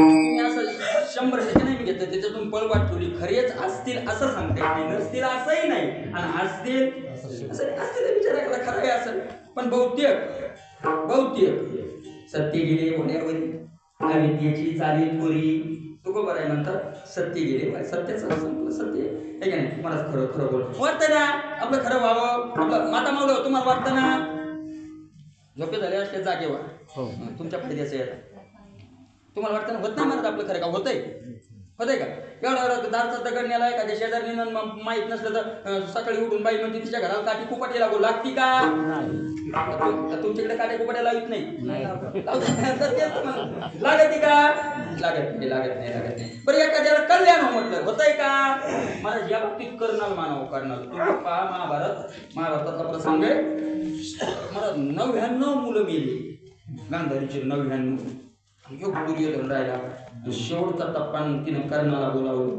तुम्ही असं 100% नाही मी घेतलं, त्याच्यातून पळ वाटवली. खरेच असतील असं सांगता येत नाही, नसतील असंही नाही, आणि असतील असतील विचारायला खरं आहे असं. पण बहुतेक सत्य गेले होण्यावरी अविद्येची चाली थोरी. तुकोबाराय म्हणतात सत्य गेले, सत्याचं संपलं सत्य आहे का नाही? मला खरं खरं बोल वाटतं ना, आपलं खरं व्हावं, आपलं माता मावलं तुम्हाला वाटतं ना? झोपे झाले असले जागे व्हा, तुमच्या फायद्याचं आहे. तुम्हाला वाटतं ना होत नाही म्हणत आपलं खरं का? होतंय का? एवढा दारचा दगड नेला एखाद्या शेजारी माहीत नसलं तर सकाळी उठून बाई म्हणते तिच्या घराला काठी कुपाटी लागू लागती का? तुमच्याकडे काठी कुपाट्या लावित नाही, लागती का? लागत नाही. बरं एखाद्याला कल्याण म्हटलं होतंय का? मला या बाबतीत करणार तुम्ही पहा महाभारतातला प्रसंग आहे. मला 99 मुलं मेली गांधारीची, 99. दुर्योधन राहिला. शेवटचा टप्पा तिनं कर्णाला बोलावलं.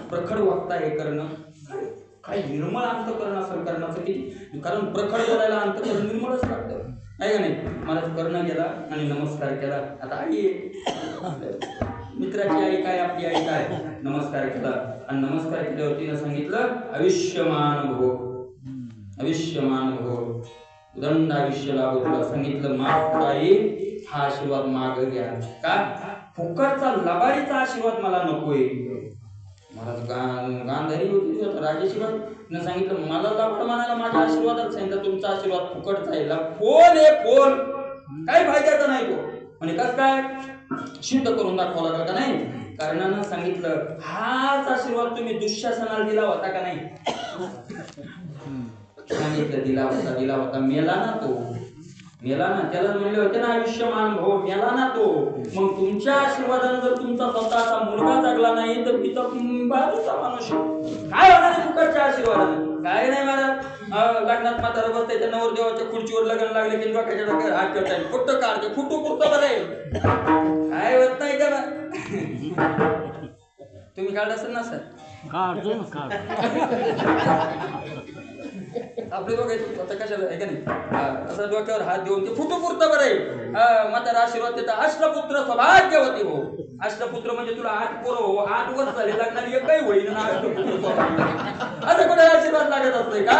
प्रखड वागता हे करणं काय निर्मळ अंतकरण असेल कर्णाचं किती, कारण प्रखड बोलायला अंतकरण निर्मळच लागतं, आहे का नाही? मला कर्ण गेला आणि नमस्कार केला. आता आई मित्राची आई काय, आपली आई काय, नमस्कार केला. आणि नमस्कार केल्यावर तिनं सांगितलं आयुष्यमान भव, दंड आयुष्य लाभो तुला. सांगितलं माफ आई, हा आशीर्वाद माग घ्या. का? फुकटचा लबाडीचा आशीर्वाद मला नकोय. महाराज गांधारी होती राजेशिवाय सांगितलं मला लबाड म्हणायला माझ्या आशीर्वादात सांगितलं तुमचा आशीर्वाद फुकटचा आहे. फोल काही फायद्याचा नाही तो. म्हणजे कसं काय सिद्ध करून दाखवला का नाही? कर्णानं सांगितलं हाच आशीर्वाद तुम्ही दुःशासनाला दिला होता का नाही? सांगितलं दिला होता. मेला ना, त्याला म्हणले होते ना आयुष्यमान भव, मेला ना तो. मग तुमच्या आशीर्वादाने जर तुमचा स्वतःचा मुलगा जगला नाही तर मी तर बाजूचा माणूस काय होणार आहे फुकटच्या आशीर्वादाने? काय नाही महाराज, लग्नात म्हातारा बसते त्या नवरदेवाच्या खुर्चीवर लग्न लागले की डोक्याच्या डोक्यावर हात करताय, कुठं काढते फुटू कुठं बरं काय होत नाही का? तुम्ही काढत असेल ना सर? आपले बघायचं आता कशाला आहे का नाही? असं डोक्यावर हात देऊन ते फुटू पुरतं बरं आहे. म्हातारा आशीर्वाद देतात अष्टपुत्र सौभाग्यवती हो. अष्टपुत्र म्हणजे तुला 8 पोरं हो, 8 वर्ष झाले लागणारी एकही होईल ना. असं कुठे आशीर्वाद लागत असतोय का?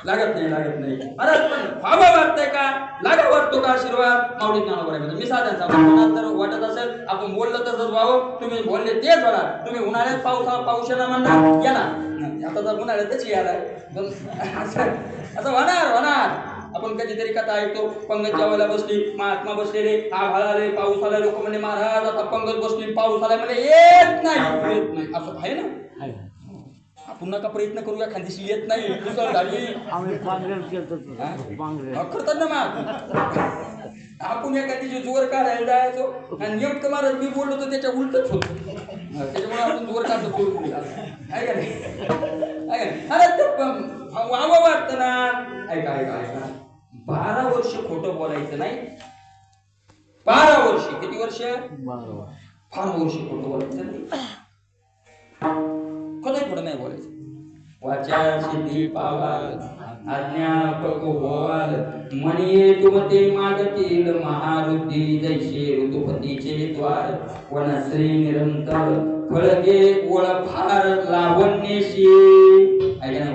लागत नाही. अरे पण व्हावं वाटतंय का? लागा वाटतो का आशीर्वाद? माऊली ज्ञानोबा आहे. मी साध्या सांगतो, जर वाटत असेल आपण बोललं तसंच व्हावं. तुम्ही बोलले तेच होणार. तुम्ही उन्हाळ्यात पाऊस येणार म्हणणार या ना, आता जर उन्हाळ्यातच यायला असं होणार. आपण कधीतरी कथा ऐकतो, पंगत जेवायला बसली, महात्मा बसलेले, आभाळ आले, पाऊस आला, लोक म्हणजे महाराज आता पंगत बसली, पाऊस आला म्हणजे येत नाही असं आहे ना. आपण नका प्रयत्न करूया, खांदीशी येत नाही करतात ना मग. आपण एखादी जोर काढायला जायचो आणि नेमकं महाराज मी बोललो तर त्याच्या उलटच होत, त्याच्यामुळे आपण जोर काढतो. आहे का नाही? वावं वाटतं ना. ऐका 12 वर्ष खोटं बोलायचं नाही. 12 वर्ष किती वर्ष? फार वर्ष खोटं बोलायचं नाही, कधी खोटं नाही बोलायचं. वाचा सिद्धी पावाल अज्ञापक होवाल मनी तुमते मागतील महारुद्धी जैसे ऋतुपतीचे द्वार वनश्री निरंतर फळगे ओळफार लावण्यशी.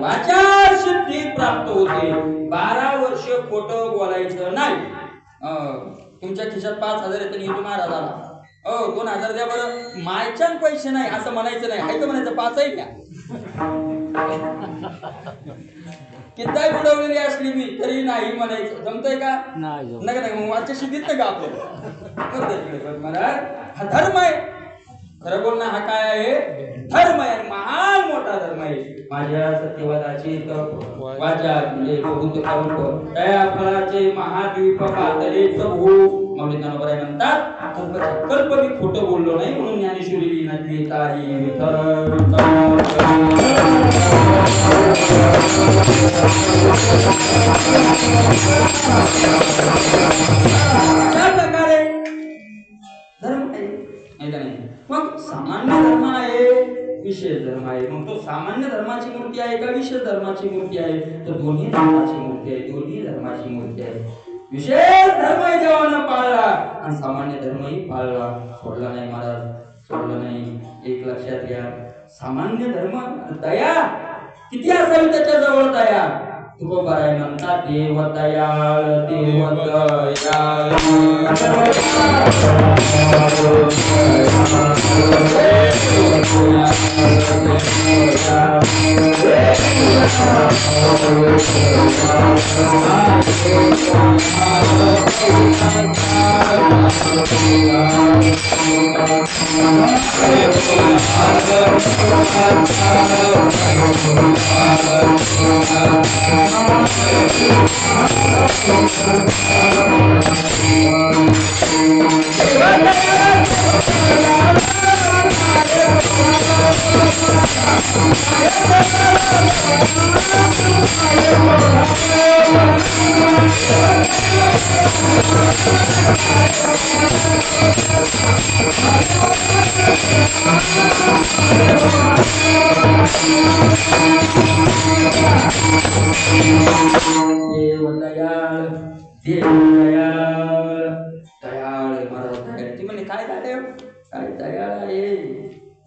वाचा सिद्धी प्राप्त होते. 12 वर्ष खोटं बोलायचं नाही. तुमच्या खिशात 5,000 येतं हिंदू महाराजाला 2,000 द्या बरं. मायच्यान पैसे नाही असं म्हणायचं नाही. आहे का म्हणायचं 5 द्या. किती बुडवलेली असली मी तरी नाही म्हणायचं. जमतंय का? नाही नका नका मग वाच्या शिदीत ना का आपलं हा धर्म आहे. खरं बोलणं हा काय आहे? धर्म आहे. महान मोठा धर्म आहे. माझ्या सत्यवादाची वाचा म्हणजे बहुत कल्प त्या फळाचे महाद्वीप पातळे प्रभू मौली ज्ञानोबराय म्हणतात कल्प मी खोटं बोललो नाही म्हणून ज्ञानेश्वरी लिहिण्यातली ताई विठ्ठल अशा प्रकारे धर्म आहे नाही का नाही. मग सामान्य धर्म आहे विशेष धर्म आहे. मग तो सामान्य धर्माची मूर्ती आहे का विशेष धर्माची मूर्ती आहे? तर दोन्ही धर्माची मूर्ती आहे. दोन्ही धर्माची मूर्ती आहे. विशेष धर्मही देवानं पाळला आणि सामान्य धर्मही पाळला. सोडला नाही महाराज, सोडला नाही. एक लक्षात घ्या, सामान्य धर्म दया किती असावी त्याच्याजवळ दया. तुकोबाराय म्हणतात देव दयाळ देव दयाळ.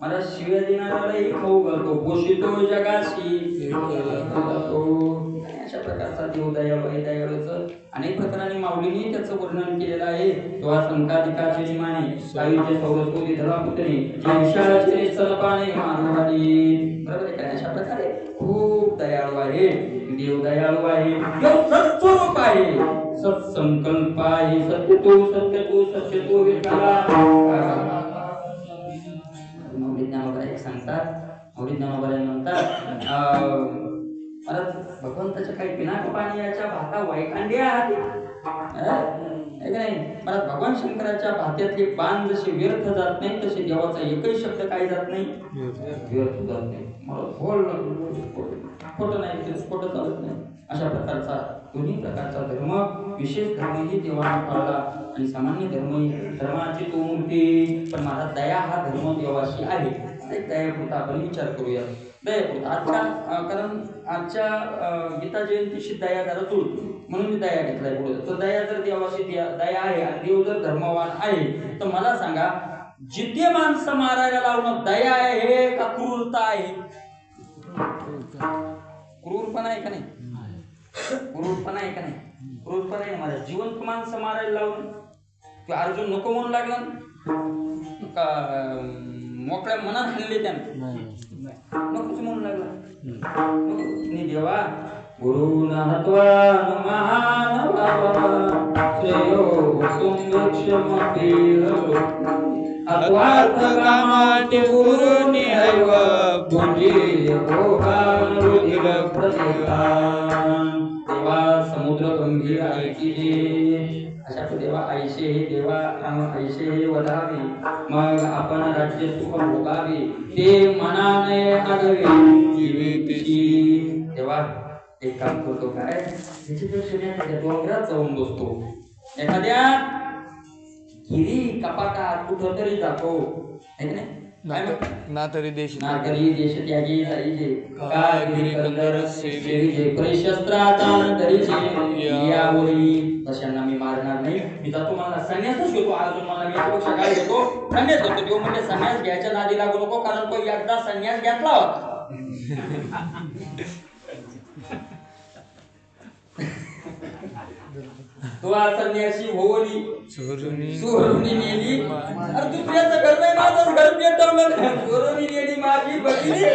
मला शिव्या देणाऱ्यालाही खाऊ घालतो, पोषितो जगाशी. अशा प्रकारचा देव दयाळू आहे. दयाळूचं अनेक प्रकारांनी माऊलींनी त्याचं वर्णन केलेलं आहे. तेव्हा संकाधिकाचे निमाने सायुज्य सौरस्कोदी धर्मपुत्री जे विशाळाचे स्तनपाने मानवानी. बरोबर आहे का? अशा प्रकारे खूप दयाळू आहे देव. दयाळू आहे देव. सत्स्वरूप आहे, सत्संकल्प आहे. सत्य तो सत्य विठ्ठला. मौली ज्ञानोबराय सांगतात, मौली ज्ञानोबराय म्हणतात भगवंताच्या काही पिनाकपाणीयाच्या भाता वैखांड्या नाही. मला भगवान शंकराच्या भात्यातले बाण जसे व्यर्थ जात नाही तसे देवाचा एकही शब्द काही जात नाही, व्यर्थ जात नाही. मला खोटं नाही, खोटं चालत नाही. अशा प्रकारचा दोन्ही प्रकारचा धर्म, विशेष धर्मही देवाने पाळला आणि सामान्य धर्माची तो मूर्ती. पण माझा दया हा धर्म देवाशी आहे. दयापुरता आपण विचार करूया. दयापुरता आजच्या कारण आजच्या गीता जयंतीशी दया जरा जुळतो म्हणून मी दया घेतलाय पुढे. तर दया जर देवाशी दया आहे आणि देव जर धर्मवान आहे तर मला सांगा जिद्दी माणसं मारायला लावणं दया आहे का क्रूरता आहे? क्रूरपणा आहे का नाही? क्रूरपणा आहे का नाही? क्रूरपणा आहे. माझ्या जिवंत माणसं मारायला लावणं किंवा अर्जुन नको म्हणून लागला का मोकळ्या मनात हल्ले त्यानं नकोच म्हणून लागला. नको देवा गुरु नहत्वा महान बाबा श्रेयो क्षमपी अत्वार्थ कामाटी गुरु निहैव पुंजी भोगान रुधिर प्रतिकान. देवा समुद्र गंभीर ऐकी दे. अशा देवा ऐशे हे देवा ऐशे हे वधावे मग आपण राज्य सुख भोगावे ते मनाने आगवे जीवितशी. देवा एक काम करतो काय त्याच्यापेक्षा डोंगरात जाऊन बसतो. एखाद्या हिरी कपाटात कुठं तरी जातो है की नाही? काय म्हणतात? ना तरी देश नागरी देश त्यागी जाईजे काय गिरी कंदर सेविजे परिशस्त्रादान करीजे यावरी. तशांना मी मारणार नाही. मी जातो, मला संन्यासच घेतो. अजून मला मी यापेक्षा काय घेतो? संन्यास घेतो. देव म्हणजे संन्यास घ्यायच्या नादी लागू नको, कारण तो एकदा संन्यास घेतला होता. तो संन्यासी होली चोरुनी नेली. अरे दुसऱ्याचं घर नाही, माझंच घर पेटवलं. चोरुनी नेली माझी बघितली,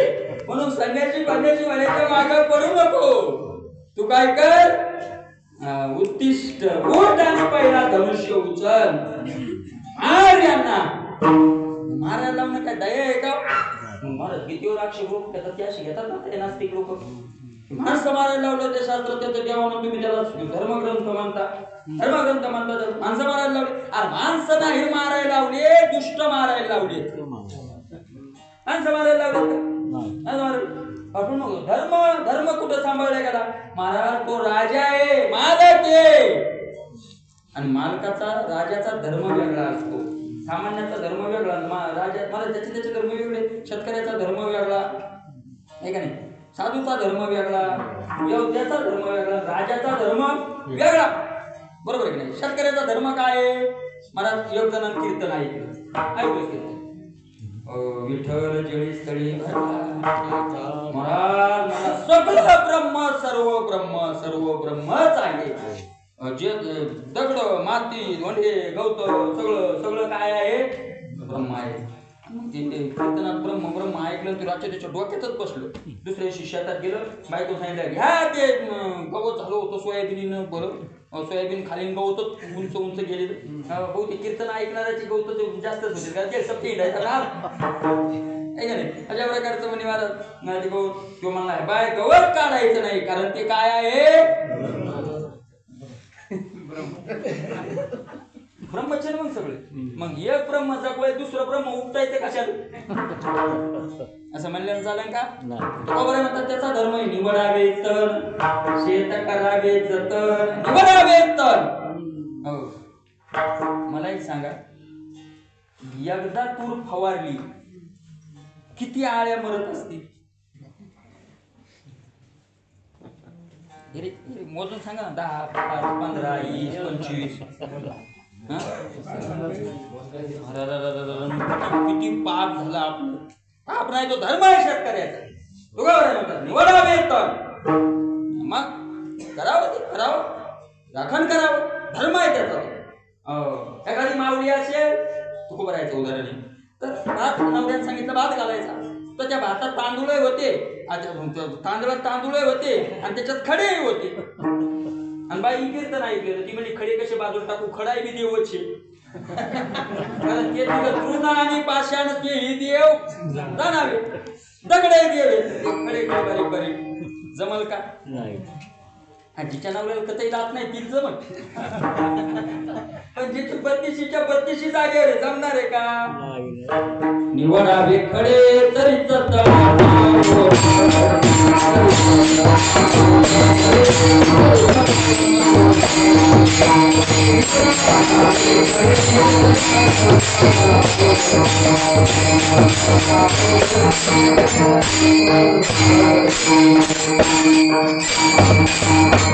म्हणून संन्यासी म्हणायचं मागं पडू नको. तू काय कर, उत्तिष्ठ उठ आणि पहिला धनुष्य उचल. मार यांना. मारायला लावणं काय दया आहे का? महाराज गीतेवर आक्षेप लोक घेतात, ते अशी घेतात ना ते नास्तिक लोक. माणसं मारायला लावलं ते शास्त्र, त्याचं देवानं तुम्ही त्याला धर्मग्रंथ म्हणता. धर्मग्रंथ म्हणता माणसं मारायला लावले. अरे माणसं नाही मारायला लावले, दुष्ट मारायला लावले. माणसं मारायला लावले धर्म धर्म कुठं सांभाळला गेला? महाराज तो राजा आहे, मालक आहे. आणि मालकाचा राजाचा धर्म वेगळा असतो, सामान्याचा धर्म वेगळा. राजा मला त्याचे धर्म वेगळे, शेतकऱ्याचा धर्म वेगळा आहे का नाही? साधूचा धर्म वेगळा, योद्ध्याचा धर्म वेगळा, राजाचा धर्म वेगळा. बरोबर आहे की नाही? शेतकऱ्याचा धर्म काय आहे? मला एक जण कीर्तन ऐकलं कीर्तन. विठ्ठल जळी स्थळी महाराज मला सगळं ब्रह्म सर्व ब्रह्मच आहे. जे दगड माती धोंडे गवत सगळं काय आहे? ब्रह्म आहे. कीर्तनात ब्रह्म ब्रह्म ऐकलं, ते राजा त्याच्या डोक्यातच बसलं. दुसऱ्या शेतात गेलं, बायको सांगितलं घ्या ते गवत झालं होतं सोयाबीन. बरं सोयाबीन खालीन गवत उंच गेलेलं. बहुतेक कीर्तन ऐकणाऱ्याची गवत जास्तच होते, कारण ते सत्य हिंडायचं ना का नाही? अशा प्रकारचं म्हणे महाराज ते गवत किंवा म्हणला बाय गवत काढायचं नाही, कारण ते काय आहे? ब्रह्मचर्य. मग सगळे मग एक ब्रह्म जगवाय, दुसरं ब्रह्म उपटायचं कशाला? असं म्हणल्यानं चालेल का? बरोबर म्हणतात त्याचा धर्म आहे निवडावे तण, शेत करावे जतन, निवडावे तण. हो, मला एक सांगा, एकदा तूर फवारली किती आळ्या मरत असतील? मोजून सांगा ना. 10, 15, 20, 25. किती पाप झाला आपलं. पाप नाही तो धर्म आहे शेतकऱ्याचा. निवडावे तर मग करावं, ते करावं, राखण करावं, धर्म आहे त्याचा. एखादी माऊली असेल, तुको भरायचं उदाहरण तर भात नवऱ्याने सांगितलं भात घालायचा, तर त्या भातात तांदूळ होते, तांदळात तांदूळ होते आणि त्याच्यात खडेही होते. आणि बाई कीर्तन ऐकलं, ती म्हणजे खडे कसे बाजूला टाकू, खडाई बी देवचे. कारण ते तिथं तृणा आणि पाषाण ते ही देव जाणावे, दगडे देव खडे बारीक बारीक जमल का? आणि जिच्या नवऱ्याला कथही जात नाही ती जमल, पण जिची 32च्या 32 जागेवर जमणार आहे का? निवडावे खडे तरीच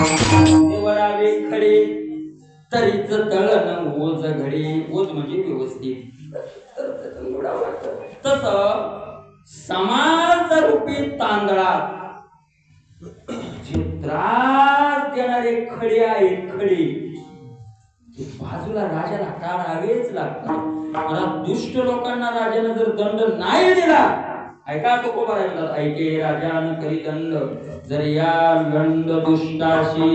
निवडावे खडे तरीच तळण ओझ घडे. ओझ म्हणजे व्यवस्थित. तस समाज रूपी तांदळात जे त्रास देणारे खडे आहेत, खडे बाजूला राजाला काढावेच लागतात. मला दुष्ट लोकांना राजाने जर दंड नाही दिला, ऐका तो कोबा म्हणतात, ऐके राजान करी दंड जर या दंड दुष्टाशी.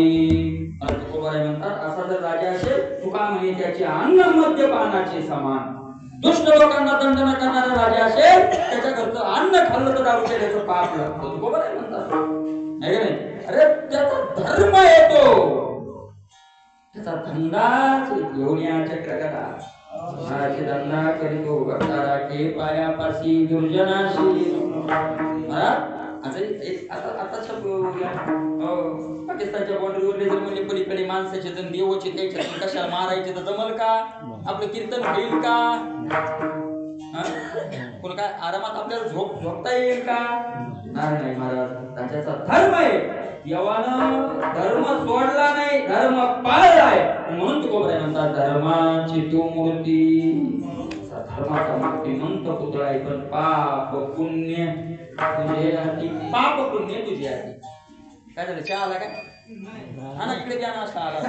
कोबा म्हणतात असा जर राजा असेल, तुका म्हणे त्याचे अन्न मद्यपानाचे समान. दुष्ट लोकांना दंड न करणारा राजा असेल, त्याच्या घरचं अन्न खाल्लं तर दारू त्याचं पाप लागतं. कोबा म्हणतात नाही का नाही? अरे त्याचा धर्म येतो, त्याचा धंदाच घेऊन चक्रगटा महाराज धंदा करीतो भक्ताराचे पायापाशी दुर्जनाशी. आताच्या पाकिस्तानच्या बॉर्डरवर जर म्हणजे पलीकडे माणसाचे जण देवाचे त्याच्या कशाला मारायचे तर जमल का? आपलं कीर्तन होईल का? कोण काय आरामात आपल्याला झोपता येईल का? नाही महाराज, त्याचा धर्म आहे. देवानं धर्म सोडला नाही, धर्म पाळलाय. म्हणून तुकोबराय म्हणतात धर्माची तू मूर्ती, धर्माचा मूर्तिमंत पुतळा आहे. पण पाप पुण्य तुझे हाती, पाप पुण्य तुझे हाती. काय झालं, चहा आला काय? हा ना, इकडे द्या ना, असा आला.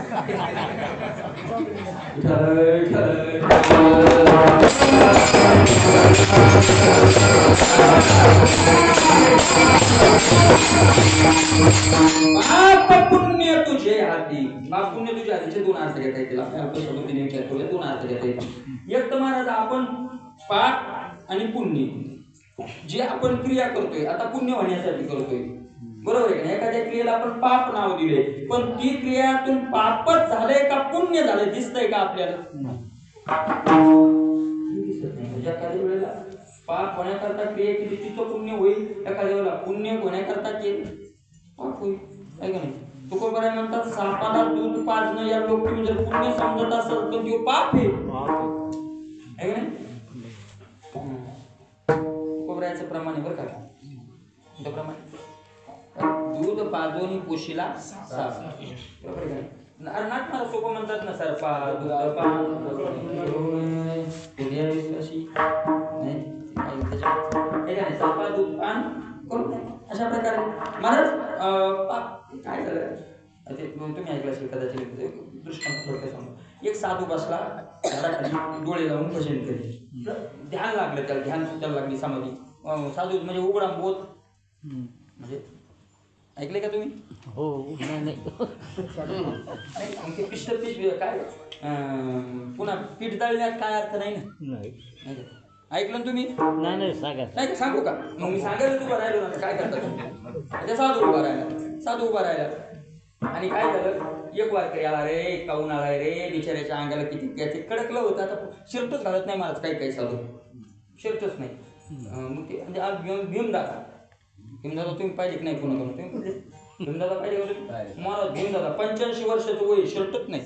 पाप पुण्य तुझे हाती. पाप पुण्य तुझ्या हातीचे दोन अर्थ घेता येतील. आपल्या विचार करूया, दोन अर्थ घेता येतील. एक तर महाराज, आपण पाप आणि पुण्य जे आपण क्रिया करतोय, आता पुण्य होण्यासाठी करतोय, बरोबर आहे. एखाद्या क्रियेला आपण पाप नाव दिले, पण ती क्रियातून पापच झालंय का पुण्य झालंय दिसतंय का आपल्याला? एखाद्या वेळेला पाप होण्याकरता क्रिया केली तिचं पुण्य होईल, एखाद्या वेळेला पुण्य होण्याकरता केली पाप होईल, आहे का नाही? तुकोबराय म्हणतात सापाला दूध पाजणं या लोक तुम्ही जर पुण्य समजत असाल तर तो पाप आहे का नाही? तुकोबरायचं प्रमाणे बरं का, त्याप्रमाणे दूध पाजोनी पोशीला साप, बरोबर आहे का? नाट मला सोपं म्हणतात ना, सरपा दूध पान अशी नाही, सरपा दूध पान करू अशा प्रकारे. महाराज काय झालं ते तुम्ही ऐकलं असेल कदाचित, दृष्टांत थोडक्यात सांगू. एक साधू बसला झाडाखाली, डोळे लावून भजन करेल, ध्यान लागलं त्याला, ध्यान सुटायला लागली समाधी. साधू म्हणजे उघडा बोध, म्हणजे ऐकले का तुम्ही? हो, नाही ते पिष्ट पीठ काय पुन्हा पीठ दळण्यात काय अर्थ नाही ना? नाही. ऐकलं ना तुम्ही? नाही सांगा. नाही सांगू का? मग मी सांगायला उभा राहिलो ना, काय करता तुम्ही? ते साधू उभा राहिला आणि काय झालं, एक वारकरी आला, रे इतका ऊन आलाय रे, बिचाऱ्याच्या अंगाला किती त्याचे कडकलं होतं. आता शर्टच घालत नाही महाराज, काही साधू शर्टच नाही. मग ते म्हणजे भीमदादा तुम्ही पाहिजे की नाही? पुन्हा तुम्ही भीमदादा पाहिजे महाराज. भीमदादा 85 वर्षाचं वय, शर्टच नाही.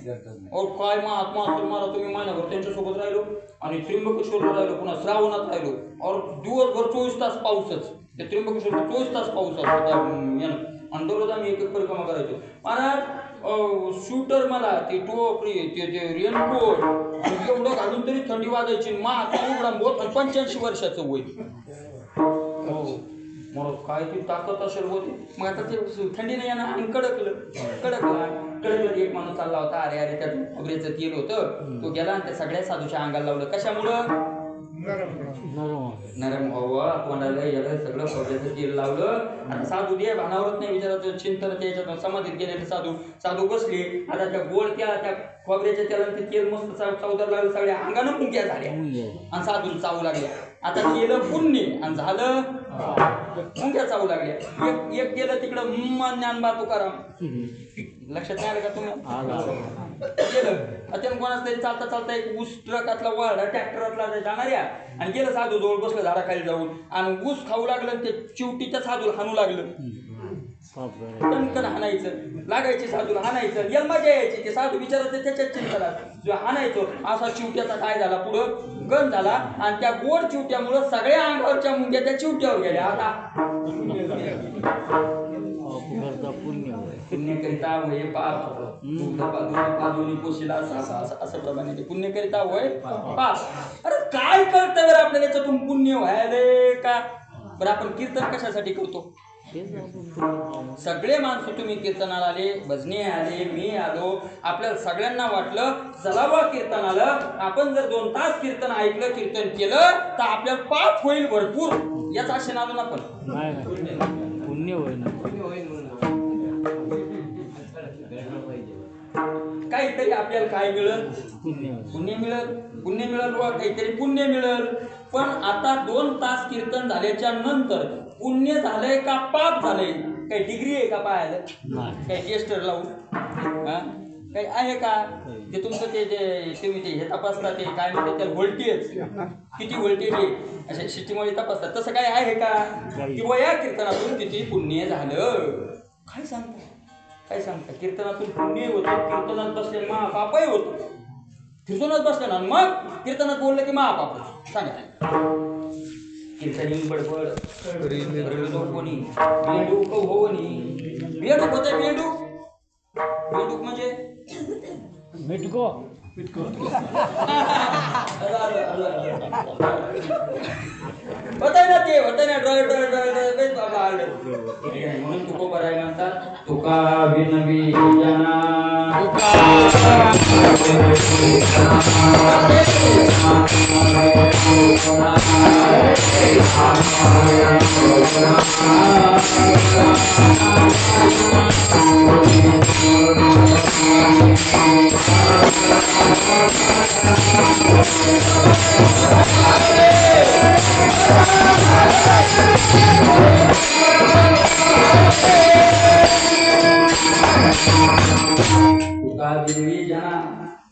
और काय महात्मा असतो मला, तुम्ही महिनाभर त्यांच्यासोबत राहिलो आणि त्र्यंबकेश्वरला राहिलो, पुन्हा श्रावणात राहिलो. और दिवसभर 24 तास पाऊसच, ते त्र्यंबकेश्वरला 24 तास पाऊस असतो त्या यानं, आणि दररोज आम्ही एक परिक्रमा करायचो महाराज. शूटर मला ते टोपरी ते रेनकोट एवढं घालून तरी थंडी वाजायची. महात्मा उघडा बोट आणि 85 वर्षाचं वय. मग काय ती ताकद असेल होती. मग आता ते थंडी नाही येणार आणि कडकलं. एक माणूस चालला होता, अरे त्यात खोबऱ्याचं तेल होतं, तो गेला आणि त्या सगळ्या साधूच्या अंगाला लावलं. कशामुळं? नरम व्हावं, तोंडाला याला सगळं खोबऱ्याचं तेल लावलं. आता साधू दे भानावरच नाही, विचारायचं चिंतन त्याच्यात समाधीत गेलेले साधू बसले. आता त्या गोड त्या खोबऱ्याच्या तेलाने ते तेल मस्त चौदार लागलं, सगळ्या अंगानं मुंग्या झाल्या आणि साधूला चावू लागल्या. आता केलं पुण्य आणि झालं मुंग्या चावू लागल्या. एक गेलं तिकडं ज्ञानबा तुकाराम, लक्षात नाही आलं का तुम्ही? गेलं त्यानं कोणाच तरी चालता एक ऊस ट्रकातला वाढा ट्रॅक्टरातला जाणाऱ्या आणि गेलं साधू जवळ बसलं झाडाखाली जाऊन आणि ऊस खाऊ लागलं. ते चिवटीच्या साधूला हाणू लागलं. कणकण हाणायचं लागायचे, साधूला हाणायचं, याला मजा यायची. ते साधू विचारायचं त्याच्याच चिंतनात हाणायचो. असा चिवट्याचा काय झाला, पुढं गण झाला आणि त्या गोड चिवट्यामुळं सगळ्या अंगावरच्या मुंग्या त्या चिवट्यावर गेल्या. आता पुण्यकरिता वय पाप, पाजोनी पोशीला असं प्रमाणे पुण्यकरिता वय पाप. अरे काय कळतं बरं आपल्याला याच्यातून पुण्य व्हायले का? बरं आपण कीर्तन कशासाठी करतो? सगळे माणसं तुम्ही कीर्तनाला आले, भजने आले, मी आलो, आपल्याला सगळ्यांना वाटलं चला बा कीर्तन आलं. आपण जर 2 तास कीर्तन ऐकलं, कीर्तन केलं तर आपल्याला पाप होईल भरपूर. याच आशेने आलो ना आपण. पुण्य होईल. काहीतरी आपल्याला काय मिळेल? पुण्य मिळेल व काहीतरी पुण्य मिळेल. पण आता 2 तास कीर्तन झाल्याच्या नंतर पुण्य झालंय का पाप झालंय? काही डिग्री आहे का पाहायला? काही टेस्टर लावून काही आहे का? ते तुमचं ते जे तुम्ही ते हे तपासता ते काय म्हणते त्याला व्होल्टेज किती व्होल्टेज आहे अशा सिस्टीममध्ये तपासतात तसं काय आहे का? किंवा या कीर्तनातून किती पुण्य झालं काय सांगता? काय सांगता? कीर्तनातून पुण्य होतं, कीर्तनात बसले महापापही होतं. कीर्तनात बसले ना मग कीर्तनात बोललं की महापाप सांगा. कीर्तनी बडबड कोणी बेडूक होणी बेडूक होते बेडूक म्हणजे मिटको होतंय ना ते होतंय ना डोळे बाबा आलं म्हणून तुको बराय म्हणतात तुका विनवी जना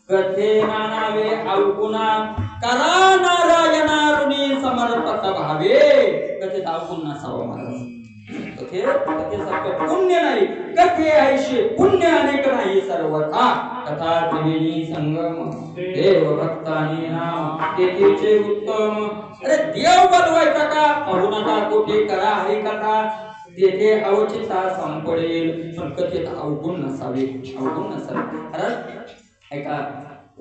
कथे नानावे अवगुणा करा नारायणारुणी समर्पक भावे कथेत अवगुण नसावं महाराज कथेसारखं पुण्य नाही कथे ऐशी पुण्य अनेक नाही सर्व कथा त्रिवेणी संगम देव भक्तानी नाम तेथीचे उत्तम अरे देव बोलवायचा का पाहू नका कोठे करा हरी कथा तेथे अवचिता संपडेल पण कथेत अवगुण नसावे कारण ऐका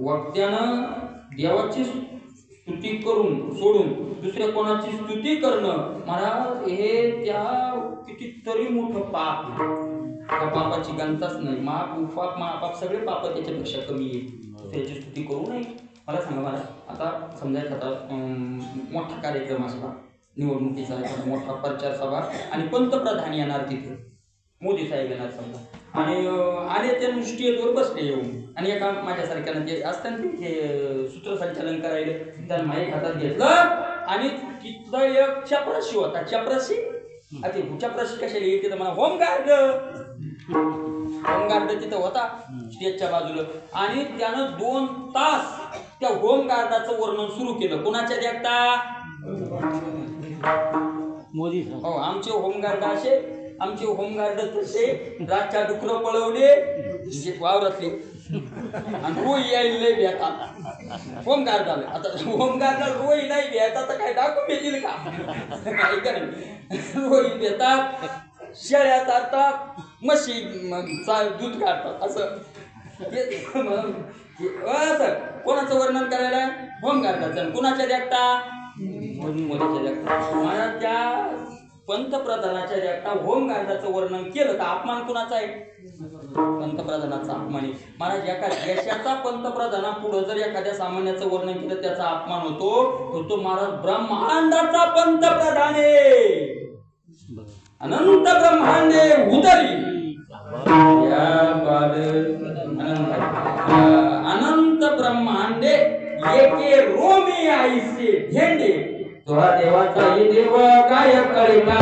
वक्त्यानं देवाची स्तुती करून सोडून दुसऱ्या कोणाची स्तुती करणं महाराज हे त्या कितीतरी मोठं पाप त्या पापाची गणताच नाही महापाप सगळे पाप त्याच्यापेक्षा कमी आहे त्याची स्तुती करू नये मला सांगा महाराज आता समजायचं आता मोठा कार्यक्रम असला निवडणुकीचा एखादा मोठा प्रचार सभा आणि पंतप्रधान येणार तिथे मोदी साहेब येणार समजा आणि ते स्टेजवर बसले येऊन आणि एका माझ्यासारख्यानं ते असतात ते सूत्रसंचालन करायला त्यानं माईक हातात घेतलं आणि तिथलं एक चपराशी होता चपराशी कशाला येते तर मला होमगार्ड तिथं होता स्टेजच्या बाजूला आणि त्यानं 2 तास त्या होमगार्डाचं वर्णन सुरू केलं कोणाच्या देखता मोदी हो आमचे होमगार्ड तसे रातच्या डुकरं पळवले वावरातले आणि रोई यायला लय भेटतात होमगार्ड आले आता होमगार्डला रोई नाही भेटतात तर काय दाखवून येतील का रोई भेटतात शेळ्या चालतात म्हशी दूध काढतात असं कोणाचं वर्णन करायला होमगार्डाचं कोणाच्या देखता मोदीच्या देखता मला त्या पंतप्रधानाच्या देखता होमगार्डाचं वर्णन केलं तर अपमान कुणाचा आहे पंतप्रधानाचा अपमान आहे महाराज एका देशाचा पंतप्रधाना पुढे जर एखाद्या सामान्याचं वर्णन केलं त्याचा अपमान होतो तो महाराज ब्रह्मांडाचा पंतप्रधान आहे अनंत ब्रह्मांडे उदरी अनंत ब्रह्मांडे एके रोमी आईसे झेंडे तुला देवाचा ही देव काय कळेना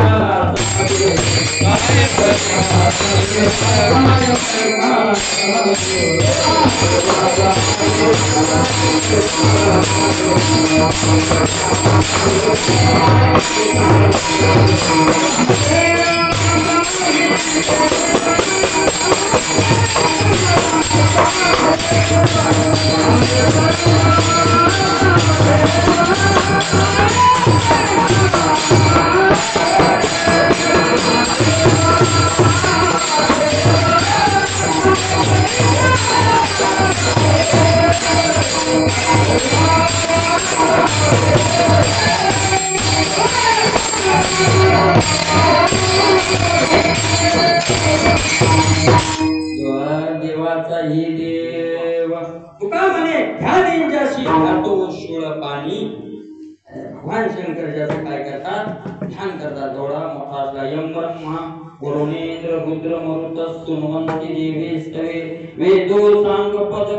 देवाचा ही देव तुका म्हणे ध्यानेंजाशी घातो शूळ पाणी भगवान शंकर ज्याचं काय करतात ध्यान करतात थोडा मोठा असला यम ब्रह्मा वरुणेंद्र रुद्र मरुत सुनवंती देवी स्तवे वेदो सांग पद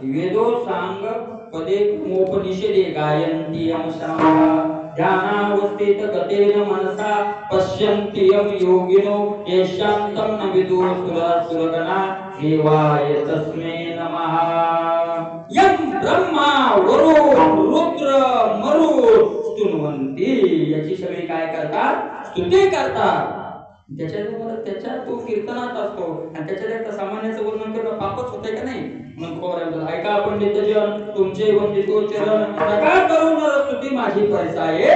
वेदो सांग पदे मोपनिषदे गायन्ति यम शांगा ध्यानावस्थित गतेन मनसा पश्यन्ति यं योगिनो येषान्तं न विदुः सुरगणा देवाय तस्मै नमः। यं ब्रह्मा वरुण रुद्र मरुत स्तुन्वन्ति, याची सगळी काय करतात? स्तुती करतात। त्याच्या तो कीर्तनात असतो आणि त्याच्या सामान्याचं वर्णन करणं पापच होतंय का नाही? म्हणून ऐका पंडितजन, तुमचे वंदितो चरण नका करू नरस्तुती माझी पैसाये।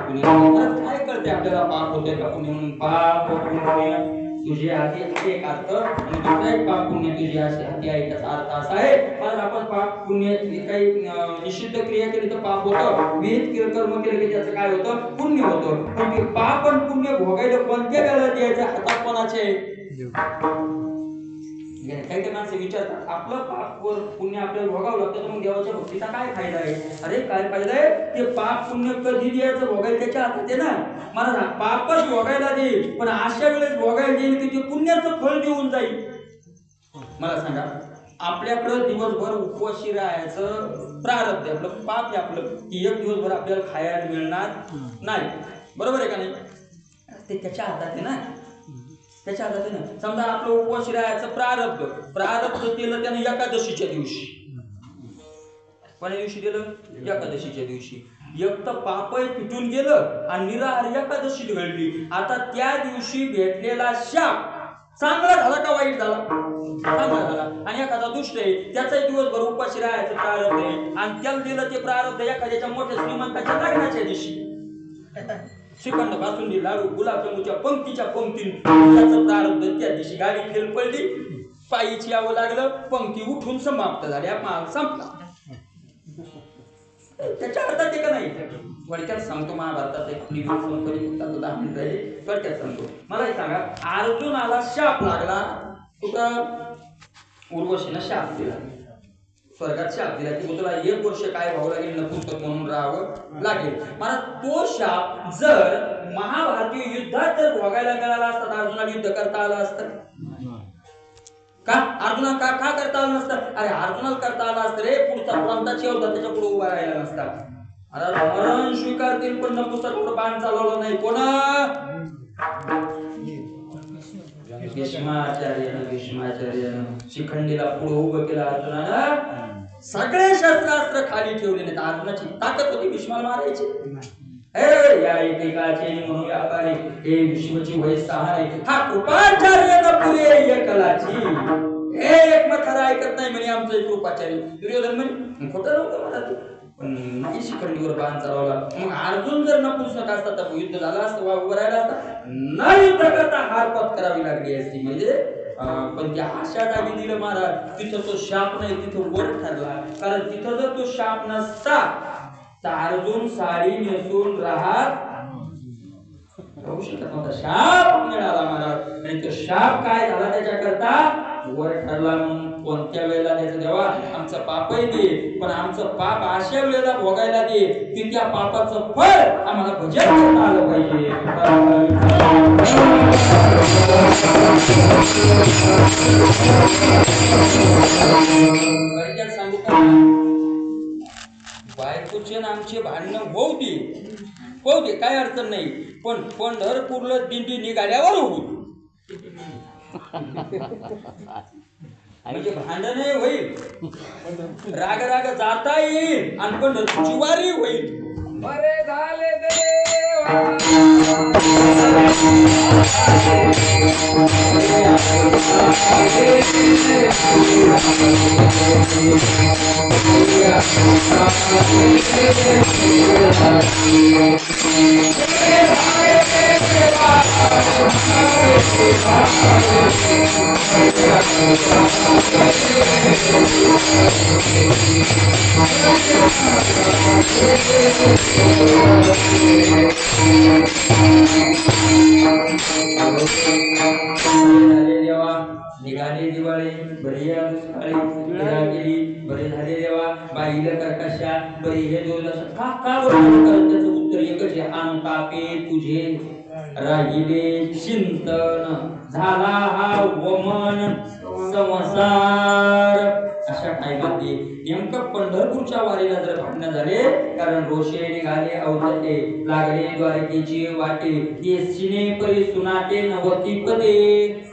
काय कळते आपल्याला पाप होते का पुण्य? म्हणून पाप पुण्य तुझे हाती एक अर्थ आणि दुसरा एक पाप पुण्य तुझे हाती आहे, त्याचा अर्थ असा आहे कारण आपण पाप पुण्य काही निषिद्ध क्रिया केली तर पाप होतं, विहित कर्म केले की त्याचं काय होतं? पुण्य होतं। पण ते पाप आणि पुण्य भोगायला कोणत्या वेळेला द्यायचं? हातात कोणाचे? काही काही माणसं विचारतात आपलं पाप व पुण्य आपल्याला भोगावं लागतं तर मग देवाच्या भक्तीचा काय फायदा आहे? अरे काय फायदा आहे? ते पाप पुण्य कधी द्यायचं भोगायला त्याच्या हातात आहे ना। मला पापच भोगायला देईल पण अशा वेळेस भोगायला देईल की ते पुण्याचं फळ देऊन जाईल। मला सांगा, आपल्याकडं दिवसभर उपवासी राहायचं प्रारब्ध आहे, आपलं पाप आहे आपलं की एक दिवसभर आपल्याला खायला मिळणार नाही, बरोबर आहे का नाही? ते त्याच्या हातात आहे ना, त्याच्या हातात आहे ना। समजा आपलं उपवासी राहायचं प्रारब्ध केलं त्याने एकादशीच्या दिवशी, कोण्या दिवशी दिलं? एकादशीच्या दिवशी। एक तर पापही पिटून गेलं आणि निराहार एकादशी घडली। आता त्या दिवशी भेटलेला शाप चांगला झाला का वाईट झाला? चांगला झाला। आणि एखादा दुष्ट आहे त्याचाही दिवसभर उपाशी राहायचं प्रारब्ध आहे आणि त्याला दिलं ते प्रारब्ध एखाद्याच्या मोठ्या श्रीमंताच्या लग्नाच्या दिवशी श्रीखंड बासुंदी लाडू गुलाबजामुच्या पंक्तीच्या पंक्तीने त्याचं प्रारब्ध त्या दिवशी गाडी खेळ पडली, पायीची यावं लागलं, पंक्ती उठून समाप्त झाल्या, माल संपला। त्याच्या अर्थात ते का नाही? थोडक्यात सांगतो, महाभारतात एक थोडक्यात सांगतो। मला एक सांगा, अर्जुनाला शाप लागला, कुठं? उर्वशीनं शाप दिला, स्वर्गात शाप दिला की तुला 1 वर्ष काय व्हावं लागेल? नपुंसक म्हणून राहावं लागेल। मला तो शाप जर महाभारतीय युद्धात जर भोगायला मिळाला असता तर अर्जुनाला युद्ध करता आलं असतं का? अर्जुना का करता आलं नसतं? अरे अर्जुनाला करता आलं असतं रे, पुढचा पंथाची होता त्याच्या पुढे उभा राहिला नसता। अरे मरण स्वीकारतील पण नपुंसकावर बाण चालवलं नाही कोण? भीष्माचार्यानं शिखंडीला पुढे उभं केलं अर्जुनानं, सगळे शस्त्रास्त्र खाली ठेवले नाहीत। अर्जुनाची ताकद होती भीष्माला मारायची। या एकेकाचे म्हणून व्यापारी हे विश्वची वय 6 आहे, हा कृपाचार्य न पुरे एकलाची। एक मत खरं ऐकत नाही म्हणे आमचं कृपाचार्य। दुर्योधन म्हणे खोटं नव्हतं मला ते, पण नाही शिखंडीवर बाण चालवला। मग अर्जुन जर नपुंसक असता तर युद्ध झालं असतं, उभं राहिला असता, न युद्ध करता हार पत्करावी लागली असती। म्हणजे पण त्या अशा जागी दिलं महाराज तिथं तो शाप नाही, तिथं वर ठरला। कारण तिथं जर तो शाप नसता तर अर्जुन साडी नेसून राहत राहू शकत नव्हता, शाप मिळाला महाराज। आणि तो शाप काय झाला त्याच्याकरता वर ठरला। म्हणून कोणत्या वेळेला त्याचं देवा आमचं पापही दे, पण आमचं पाप अशा वेळेला भोगायला दे की त्या पापाचं फळ आम्हाला भजन करता आलं पाहिजे। सांगू का, बायकोचे आमचे भांडणं होऊ दे, काय अडचण नाही, पण पंढरपूरला दिंडी निघाल्यावर होऊ म्हणजे भांडण होईल, राग जाता येईल आणि पंढरपूरची वारी होईल। बरे झाले निघाले दिवाळी बरी गेली, बरे झाले देवा बाईला कर्कशा बरी हे का त्याचं उत्तर एकच आहे, अंतापे तुझे राहिले चिंतन झाला हा वमन संसार अशा टाईमध्ये नेमकं पंढरपूरच्या वारीला जर भांडण झाले, कारण रोषे निघाले अवतटे लागले द्वारकेची वाटे ये सिने परी सुनाटे नवती पदे.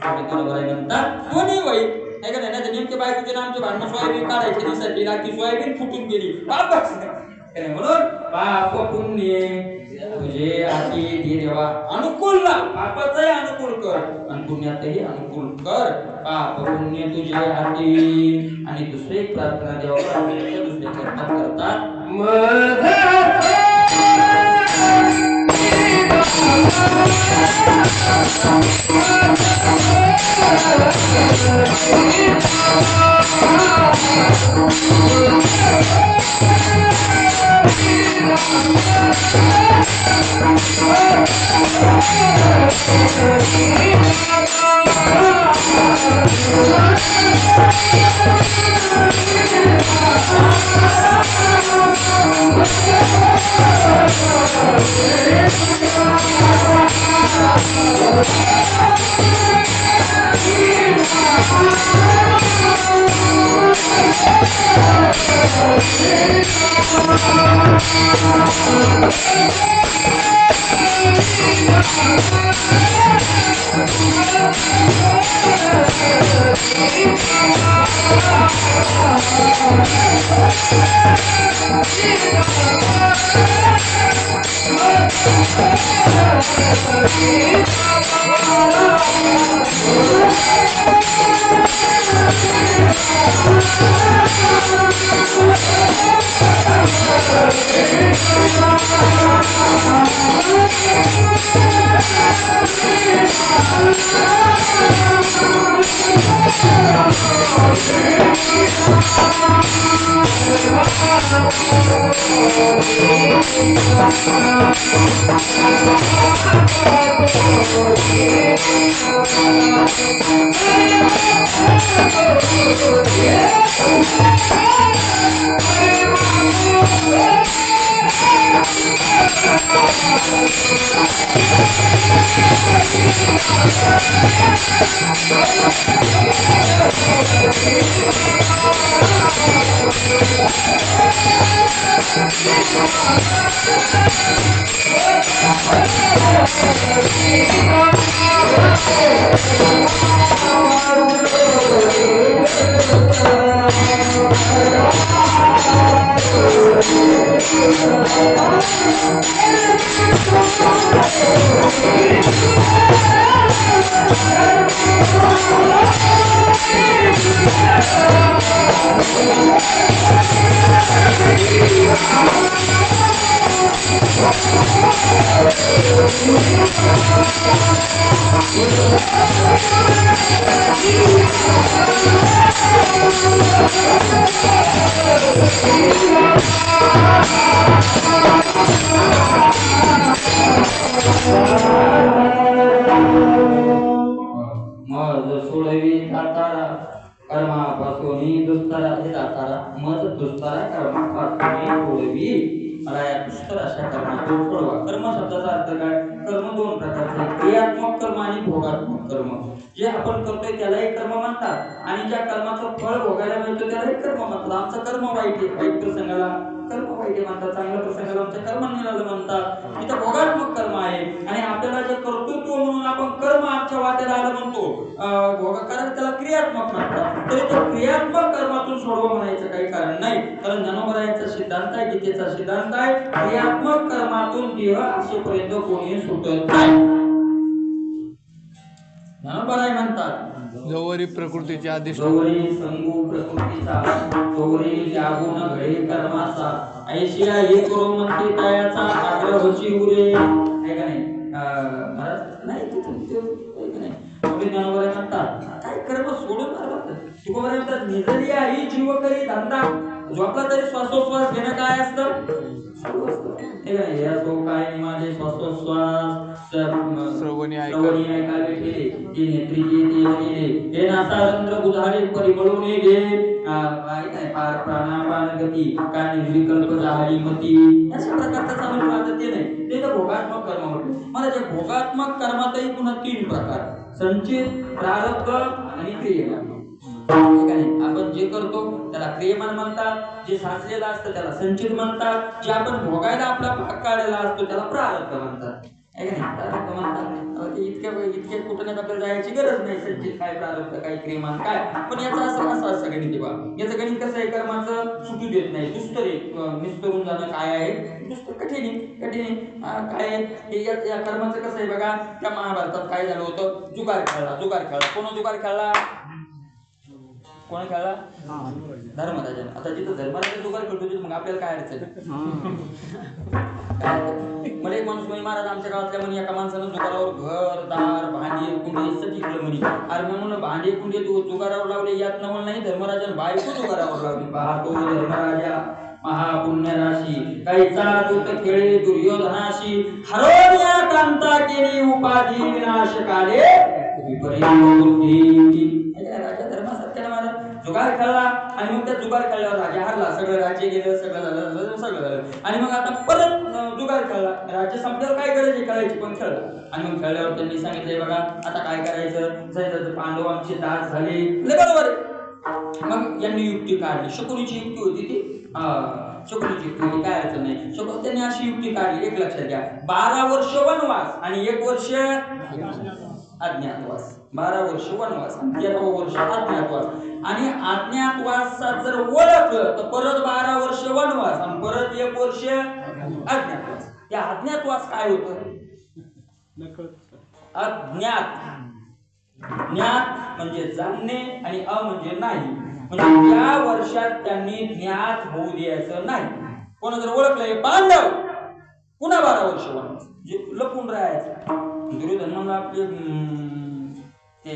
म्हणतात कोणी वाईट आहे का नाही. नेमके बायकोचे नामचे भांडण सोयाबीन काढायचे दिसत लागली सोयाबीन फुटून गेली बापच म्हणून पाप पुण्य तुझे हाती दे देवा अनुकूल लाव. पापाचंही अनुकूल कर आणि पुण्यातही अनुकूल कर. पाप पुण्य तुझे हाती. आणि दुसरी एक प्रार्थना देवा दुसरे करतात मज सोडवी सातारा कर्मापासून दुस्तरा हे सातारा मज दुस्तरा कर्मापासून सोडवी. मला या दुष्कर अशा कर्मातून सोडवा. कर्म शब्दाचा अर्थ काय? कर्म दोन प्रकारचे आहेत, क्रियात्मक कर्म आणि भोगात्मक कर्म. जे आपण करतोय त्यालाही कर्म म्हणतात आणि ज्या कर्माचं फळ भोगायला मिळतं त्यालाही कर्म म्हणतात. आमचं कर्म वाईट आहे, वाईट प्रसंगाला कर्म वाईट आहे म्हणतात, चांगल्या प्रसंगाला आमच्या कर्म मिळालं म्हणतात. इथं भोगात्मक कर्म आहे आणि आपल्याला जे कर्तृत्व म्हणून आपण कर्म आमच्या वाट्याला आलं म्हणतो कारण त्याला क्रियात्मक म्हणतात. तरी तो क्रियात्मक कर्मातून सोडवा म्हणायचं काही कारण नाही, कारण ज्ञानोबरायांचा सिद्धांत आहे, गीतेचा सिद्धांत आहे, क्रियात्मक कर्मातून देह असेपर्यंत कोणी सुटत नाही. ज्ञानोबराय म्हणतात जवरी प्रकृतीच्या आदेश गौरी संगू प्रकृतीचा गौरी जागून घडे कर्माचा ऐशिया एक रोमंती तयाचा आग्रह होची उरे. आहे का नाही महाराज? नाही ज्ञानोबराय म्हणतात काय कर्म सोडून तुकोबराय म्हणतात निजलिया ही जीव करी धंदा. झोपला तरी श्वासोश्वास घेणं काय असतं? काय माझे श्वासोश्वास श्रवणी ऐकावे ठेले ते नेत्रीचे ते गेले हे नासारंध्र बुधारे परिमळून गेले काय पार प्राणापान गती काय निर्विकल्प झाली मती. अशा प्रकारचा चालू राहतं ते नाही, ते तर भोगात्मक कर्म म्हटलं. मला त्या भोगात्मक कर्मातही पुन्हा तीन प्रकार: संचित, प्रारब्ध आणि क्रिया. ठीक आहे. आपण जे करतो त्याला क्रियमान म्हणतात, जे साचलेलं असतं त्याला संचित म्हणतात, जे आपण भोगायला आपला भाग काढलेला असतो त्याला प्रारब्ध म्हणतात. आहे का नाही? प्रारब्ध म्हणतात. इतके कुठं नाही आपल्याला जायची गरज नाही. संचित काय, प्रारब्ध काय, क्रियमान काय, पण याचं असं गणित बा. याचं गणित कसं आहे, कर्माचं सुटू देत नाही. दुष्टर निस्तरून जाणं काय आहे, दुष्टर कठीण काय आहे हे. या कर्माचं कसं आहे बघा. त्या महाभारतात काय झालं होतं, जुगार खेळला. कोण जुगार खेळला, कोण खेळला, धर्मराजाने. आता जिथं धर्मराजा जुगार खेळतो तिथं मग आपल्याला काय अडचण. मला एक माणूस म्हणे, महाराज आमच्या गावातल्या म्हणे एका माणसानं जुगारावर घर दार भांडे कुंडे सगळी केलं म्हणे. अरे मी म्हणलं भांडे कुंडे तू जुगारावर लावले यात न नाही, धर्मराजाने बायको जुगारावर लावली. पाहतो धर्मराजा महापुण्य राशी, कैचा दूत खेळे दुर्योधनाशी, हरोया कांता केली उपाधी विनाशकाले विपरीत बुद्धी. राजा धर्मासारख्याला महाराज जुगार खेळला आणि मग त्या जुगार खेळल्यावर राजा हरला. सगळं राज्य गेलं, सगळं झालं आणि मग आता परत जुगार खेळला. राज्य संपल्यावर काय गरज आहे खेळायची, पण खेळला. आणि मग खेळल्यावर त्यांनी सांगितलंय बघा आता काय करायचं, जायचं पांडव आमचे दास झाले. बरोबर आहे. मग यांनी युक्ती काढली. शकुनीची युक्ती होती ती, शकुनीची युक्ती होती, काय अडचण नाही. त्यांनी अशी युक्ती काढली, एक लक्षात घ्या. 12 वर्ष वनवास आणि 1 वर्ष अज्ञातवास. 12 वर्ष वनवास आणि 13वं वर्ष अज्ञातवास. आणि अज्ञातवासात जर ओळखलं तर परत 12 वर्ष वनवास आणि परत 1 वर्ष अज्ञातवास. या अज्ञातवास काय होतं, अज्ञात. ज्ञात म्हणजे जाणणे आणि म्हणजे नाही. म्हणजे या वर्षात त्यांनी ज्ञात होऊ द्यायचं नाही. कोण जर ओळखलं पांडव पुन्हा 12 वर्ष वनवास, जे लपून राहायचं. दुर्योधन म्हणून आपले ते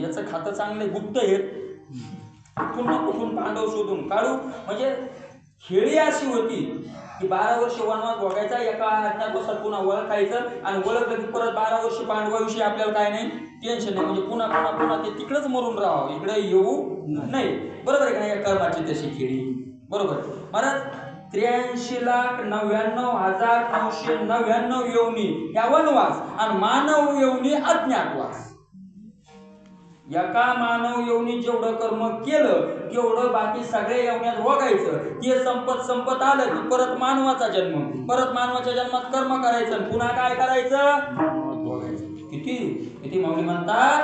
याचं खातं चांगले गुप्त आहे, कुठून पांडव शोधून काढू. म्हणजे खेळी अशी होती की 12 वर्ष वनवास भोगायचा, एका अज्ञातवासात पुन्हा ओळखायचं आणि ओळखलं की परत 12 वर्ष पांडवाविषयी आपल्याला काय नाही, टेन्शन नाही. म्हणजे पुन्हा ते तिकडेच मरून राहावं, इकडे येऊ नाही. बरोबर आहे का नाही, कर्माची तशी खेळी. बरोबर महाराज. 83,99,999 योनी या वनवास आणि मानव योनी अज्ञातवास. एका मानव योनी जेवढं कर्म केलं तेवढं बाकी सगळे योन्यात भोगायचं. ते संपत आलं की परत मानवाचा जन्म, परत मानवाच्या जन्मात कर्म करायचं, पुन्हा काय करायचं, भोगायचं. किती माऊली म्हणतात,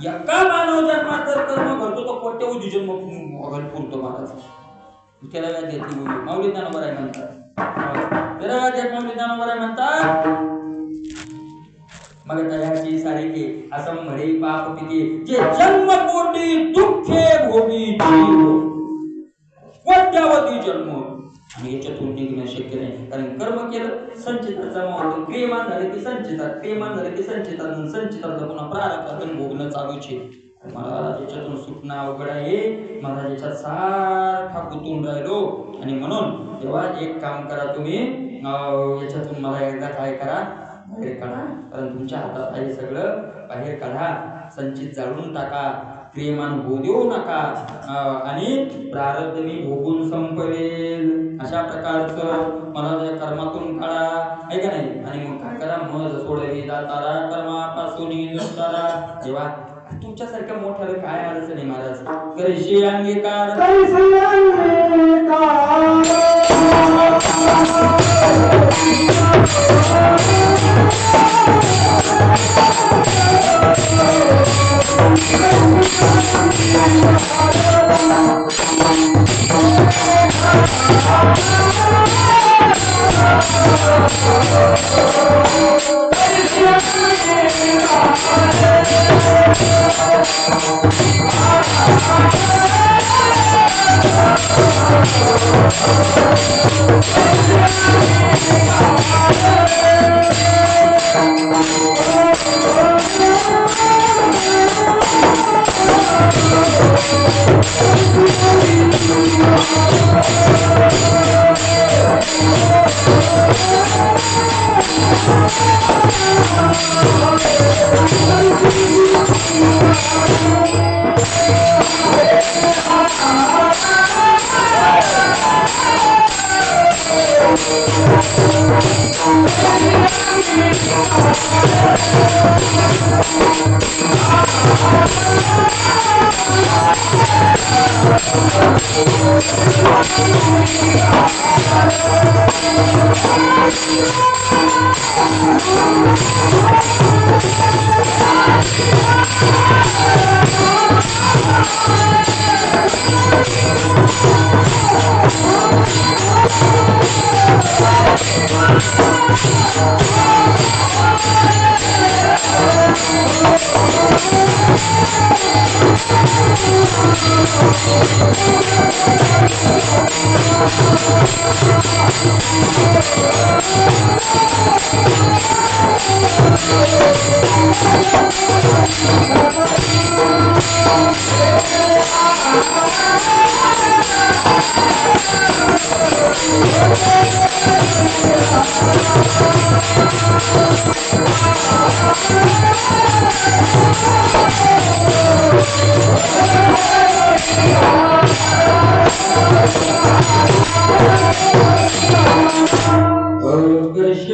एका मानव जन्मात जर कर्म घडतो तर कोट्यवधी जन्म भोगायला पुरतो महाराज. त्याला व्याज देते माऊली ज्ञानोबराय म्हणतात. त्याला व्याज देत माऊली ज्ञानोबराय म्हणतात. मग तयाची सारिके असं म्हणे पाप पिके जे जन्मकोटी दुःखे भोगी जीव कोट्यावधी जन्म. आणि याच्यातून निघणं शक्य नाही, कारण कर्म केलं संचितात जमा होतं. क्रियमान झालं की संचितात, संचितात पुन्हा प्रारब्धातून भोगणं चालूच आहे. मला याच्यातून सुटणं अवघड आहे. मला याच्यात सारखा गुंतून राहिलो. आणि म्हणून तेव्हा एक काम करा तुम्ही, याच्यातून मला एकदा काय करा, बाहेर काढा. कारण तुमच्या हातात आहे सगळं, बाहेर काढा. संचित जाळून टाका, क्रियमान होऊ देऊ नका. आणि प्रारब्ध मी भोगून संपवेल अशा प्रकारचं मला त्या कर्मातून काढा, आहे का नाही. आणि मग काय करा, मज सोडवी दातारा कर्मापासून नुसतारा. जेव्हा तुमच्यासारख्या मोठ्याला काय अडचण आहे महाराज, करशी अंगीकार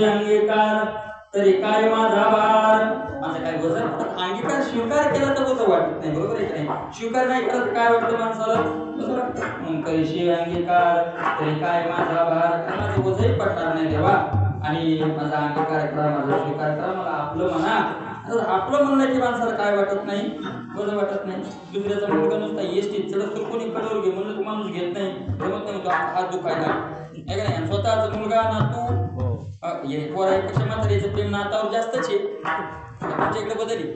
अंगीकार तरी काय माझा भार. माझा काय वजन अंगीकार स्वीकार केला तर वजन वाटत नाही, बरोबर आहे की नाही? स्वीकार नाही करत काय वाटतं माणसाला? कसं वाटतं? मग कशी अंगीकार तरी काय माझा भार. माझं वजनही पडणार नाही देवा, आणि माझा अंगीकार करा, माझा स्वीकार करा, मला आपलं म्हणा. आपलं म्हणलं की माणसाला काय वाटत नाही, वजन वाटत नाही. दुसऱ्याचा मुलगा नुसता एसटीत चढत तर कोणी कडवर घे म्हणलं तर माणूस घेत नाही, जमत नाही, हात दुखायला आहे का नाही? स्वतःचा मुलगा नातू पोरापेक्षा मात्र याचं प्रेम नातावर जास्तच आहे. आमच्या इकडे बदलली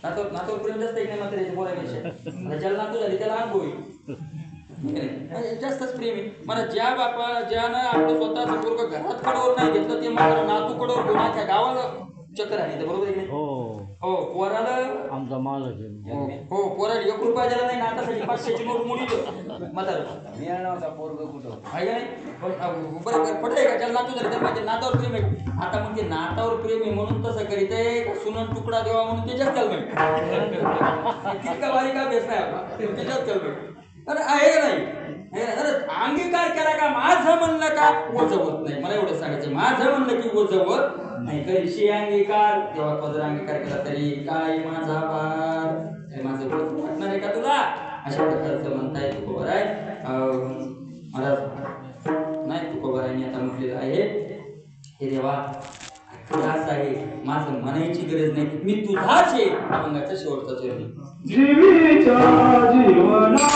नातावर प्रेम जास्त आहे मात्र याच्या पोरापेक्षा. ज्याला नातू झाली त्याला अनुभव आहे, जास्तच प्रेम आहे. मला ज्या बापा ज्यानं आपलं स्वतःचं पोरगं घरात कडवर नाही घेतलं ते मात्र नातू कडवर घेऊन त्या गावाला चक्कर आहे, बरोबर आहे की नाही? हो पोराला आमचा मालक हो पोराला 1 रुपया दिला नाही, नातासाठी 500ची नोट मोडी म्हातारा पोरग कुठं आहे का नाही? बरं पडत आहे का? ज्याला नातू झाले तर माझ्या नातावर प्रेम आहे. आता मग ते नातावर प्रेम आहे म्हणून तसं करीत आहे, सुनन तुकडा देवा म्हणून त्याच्यात चालू तितका बारीक अभ्यास नाही आपला, त्याच्यात चालू अरे आहे का नाही? अरे अंगीकार केला का माझं म्हणलं का ओझवत नाही. मला एवढं सांगायचं, माझं म्हणलं की ओझवत नाही. करीशी अंगीकार तेव्हा तो जर अंगीकार केला तरी काय माझा भार, माझं वजन वाटणार आहे का तुला? अशा प्रकारचं म्हणताय तुकोबर आहे. मला नाही तुकोबरांनी आता म्हटलेलं आहे हे देवा तुझाच आहे, माझं म्हणायची गरज नाही, मी तुझाच आहे. अभंगाचा शेवटचा चरणी जीवीच्या जीवना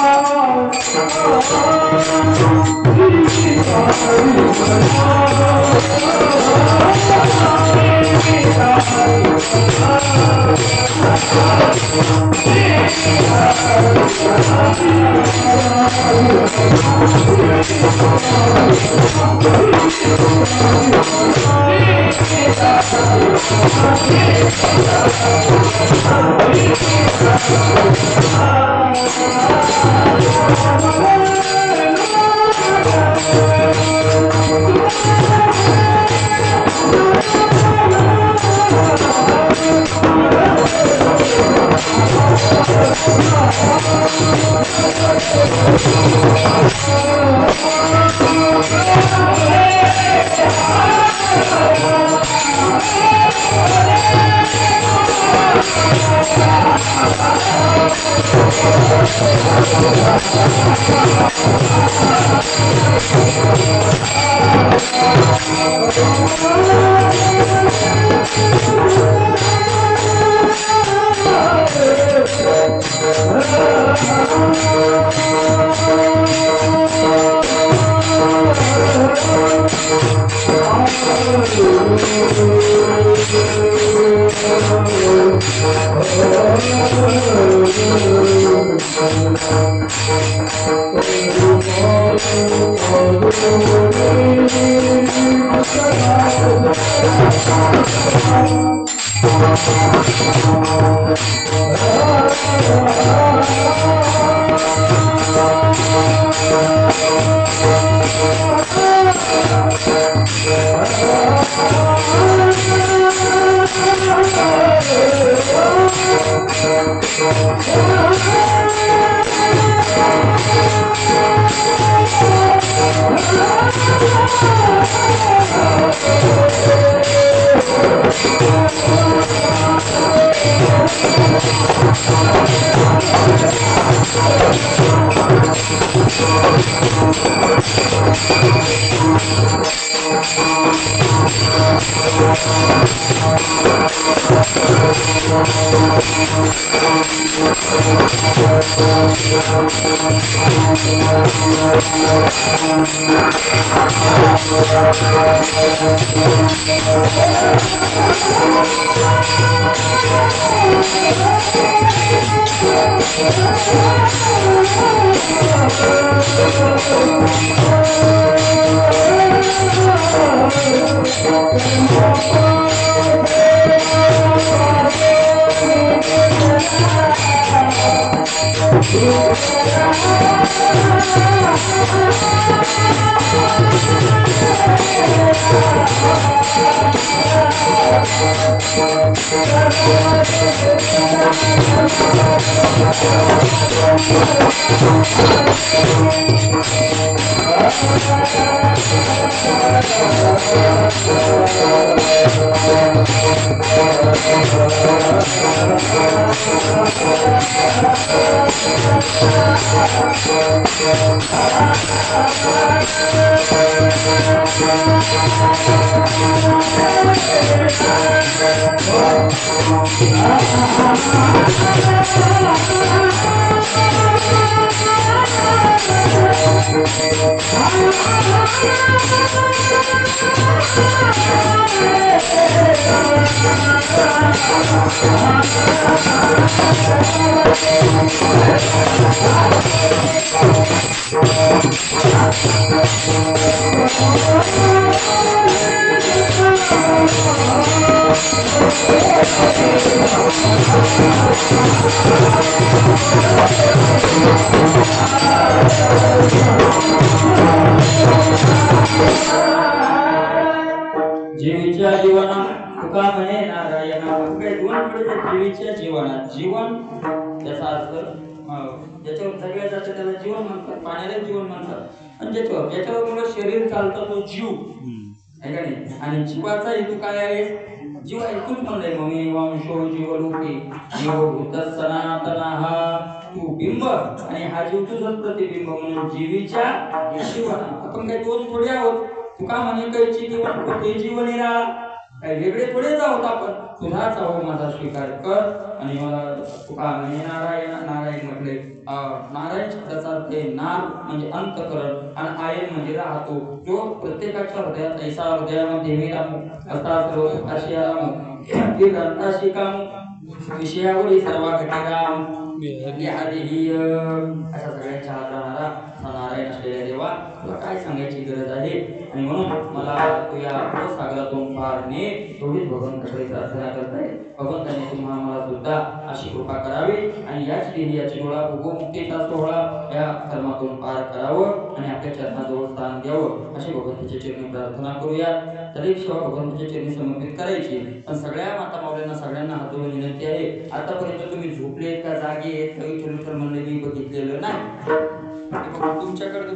जीवीच्या जीवनात तुका म्हणे नारायणा काही दोन पडले जीवीच्या जीवनात जीवन त्याचा अर्थ ज्याच्यावर सगळ्या जातं त्याला जीवन म्हणतात पाण्याला जीवन म्हणतात आणि ज्याच्यावर शरीर चालतं तो जीव आहे का नाही आणि जीवाचा हेतू काय आहे जीव ऐकून म्हणलंय ममी वंशो जीवलोके जीवभूत सनातनः तू बिंब आणि हा जीव तुझं प्रतिबिंब म्हणून जीवीच्या जीवनात आपण काही दोन थोडे आहोत तुका म्हणे कैची जीवन कोठे जीवन निराळा काही वेगळे थोडेच आहोत आपण तुझाच आहो माझा स्वीकार कर आणि मला तुका म्हणे नारायण नारायण म्हटले नारायण शब्दाचा अर्थ आहे नार म्हणजे अंतकरण आणि आयन म्हणजे राहतो जो प्रत्येकाच्या हृदयात ऐसा हृदयामध्ये मी राहू असा सर्व अशी राहू की ग्रंथाशी काम विषयावर सर्व घटे राम आधी अशा सगळ्यांच्या हात राहणारा नारायण असलेल्या देवा तुला काय सांगायची गरज आहे आणि म्हणून मला तू या सागरातून पार ने एवढीच भगवंताकडे प्रार्थना करताय भगवंताने तुम्हाला मला सुद्धा अशी कृपा करावी आणि याच देही याची डोळा मुक्तीचा सोहळा या कर्मातून पार करावं आणि आपल्या चरणाजवळ स्थान द्यावं अशी भगवंताच्या चरणी प्रार्थना करूया तरी सेवा भगवंताच्या चरणी समर्पित करायची पण सगळ्या माता माऊल्यांना सगळ्यांना हात जोडून विनंती आहे आतापर्यंत तुम्ही झोपले का जागे विठ्ठल म्हणले मी बघितलेलं नाही तुमच्याकडे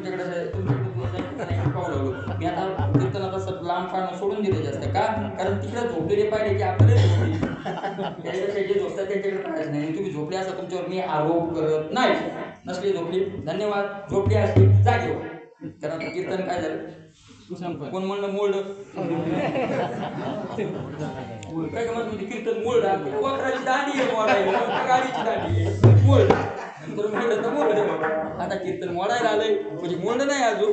पावलं मी आता कीर्तनात असं लांब पाळणं सोडून दिले जास्त का कारण तिकडे झोपलेले पाहिले की आपल्याला त्याच्यापेक्षा जे झोपतात त्यांच्याकडे पाहायचं नाही तुम्ही झोपले असं तुमच्यावर मी आरोप करत नाही नसली झोपली धन्यवाद झोपली असली जागे कारण कीर्तन काय झालं कोण म्हणलं मोल्ड काय का म्हणजे कीर्तन मोल्ड वक्राची दांडी आहे मोडायला गाडीची दांडी आहे मोल्ड आता कीर्तन मोडायला आलंय म्हणजे मोड नाही अजून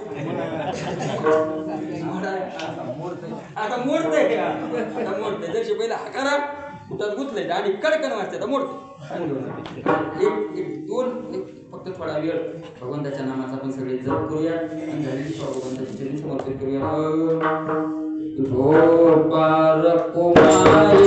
आता मोडतंय का आता मोडतंय जशी पहिला हकारा कुठं गुंतलंय आणि कडकन वाजते आता मोडते एक दोन फक्त थोडा वेळ भगवंताच्या नामाचा आपण सगळे जप करूया आणि झालेली भगवंताची चरणी समर्पित करूया पार कुमारी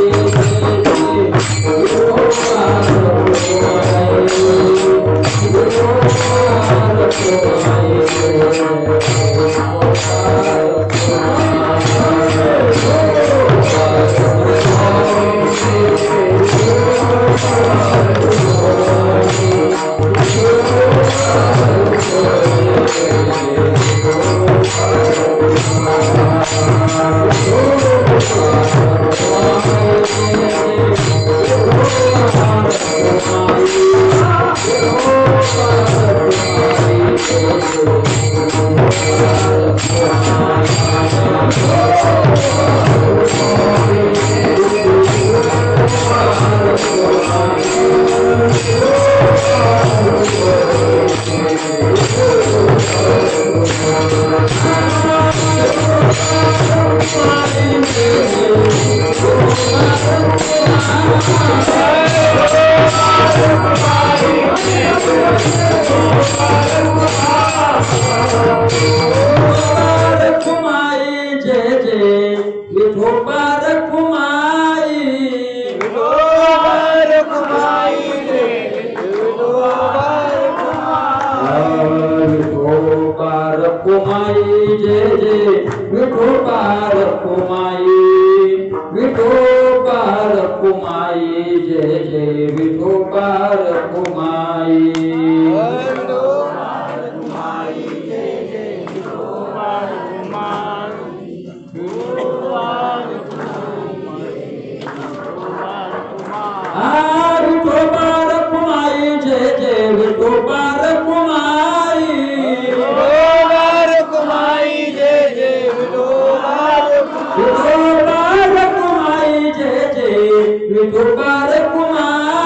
Oh रखुमाई जय जय विठोबा रखुमाई विठोबा रखुमाई जय जय विठोबा रखुमाई विठोबा रखुमाई जय जय विठोबा रखुमाई विठोबा रखुमाई जय जय विठोबा रखुमाई विठोबा रखुमाई जय जय विठोबा रखुमाई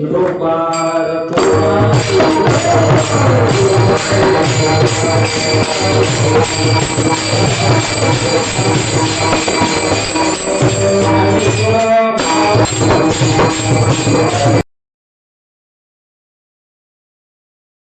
विठोबा रखुमाई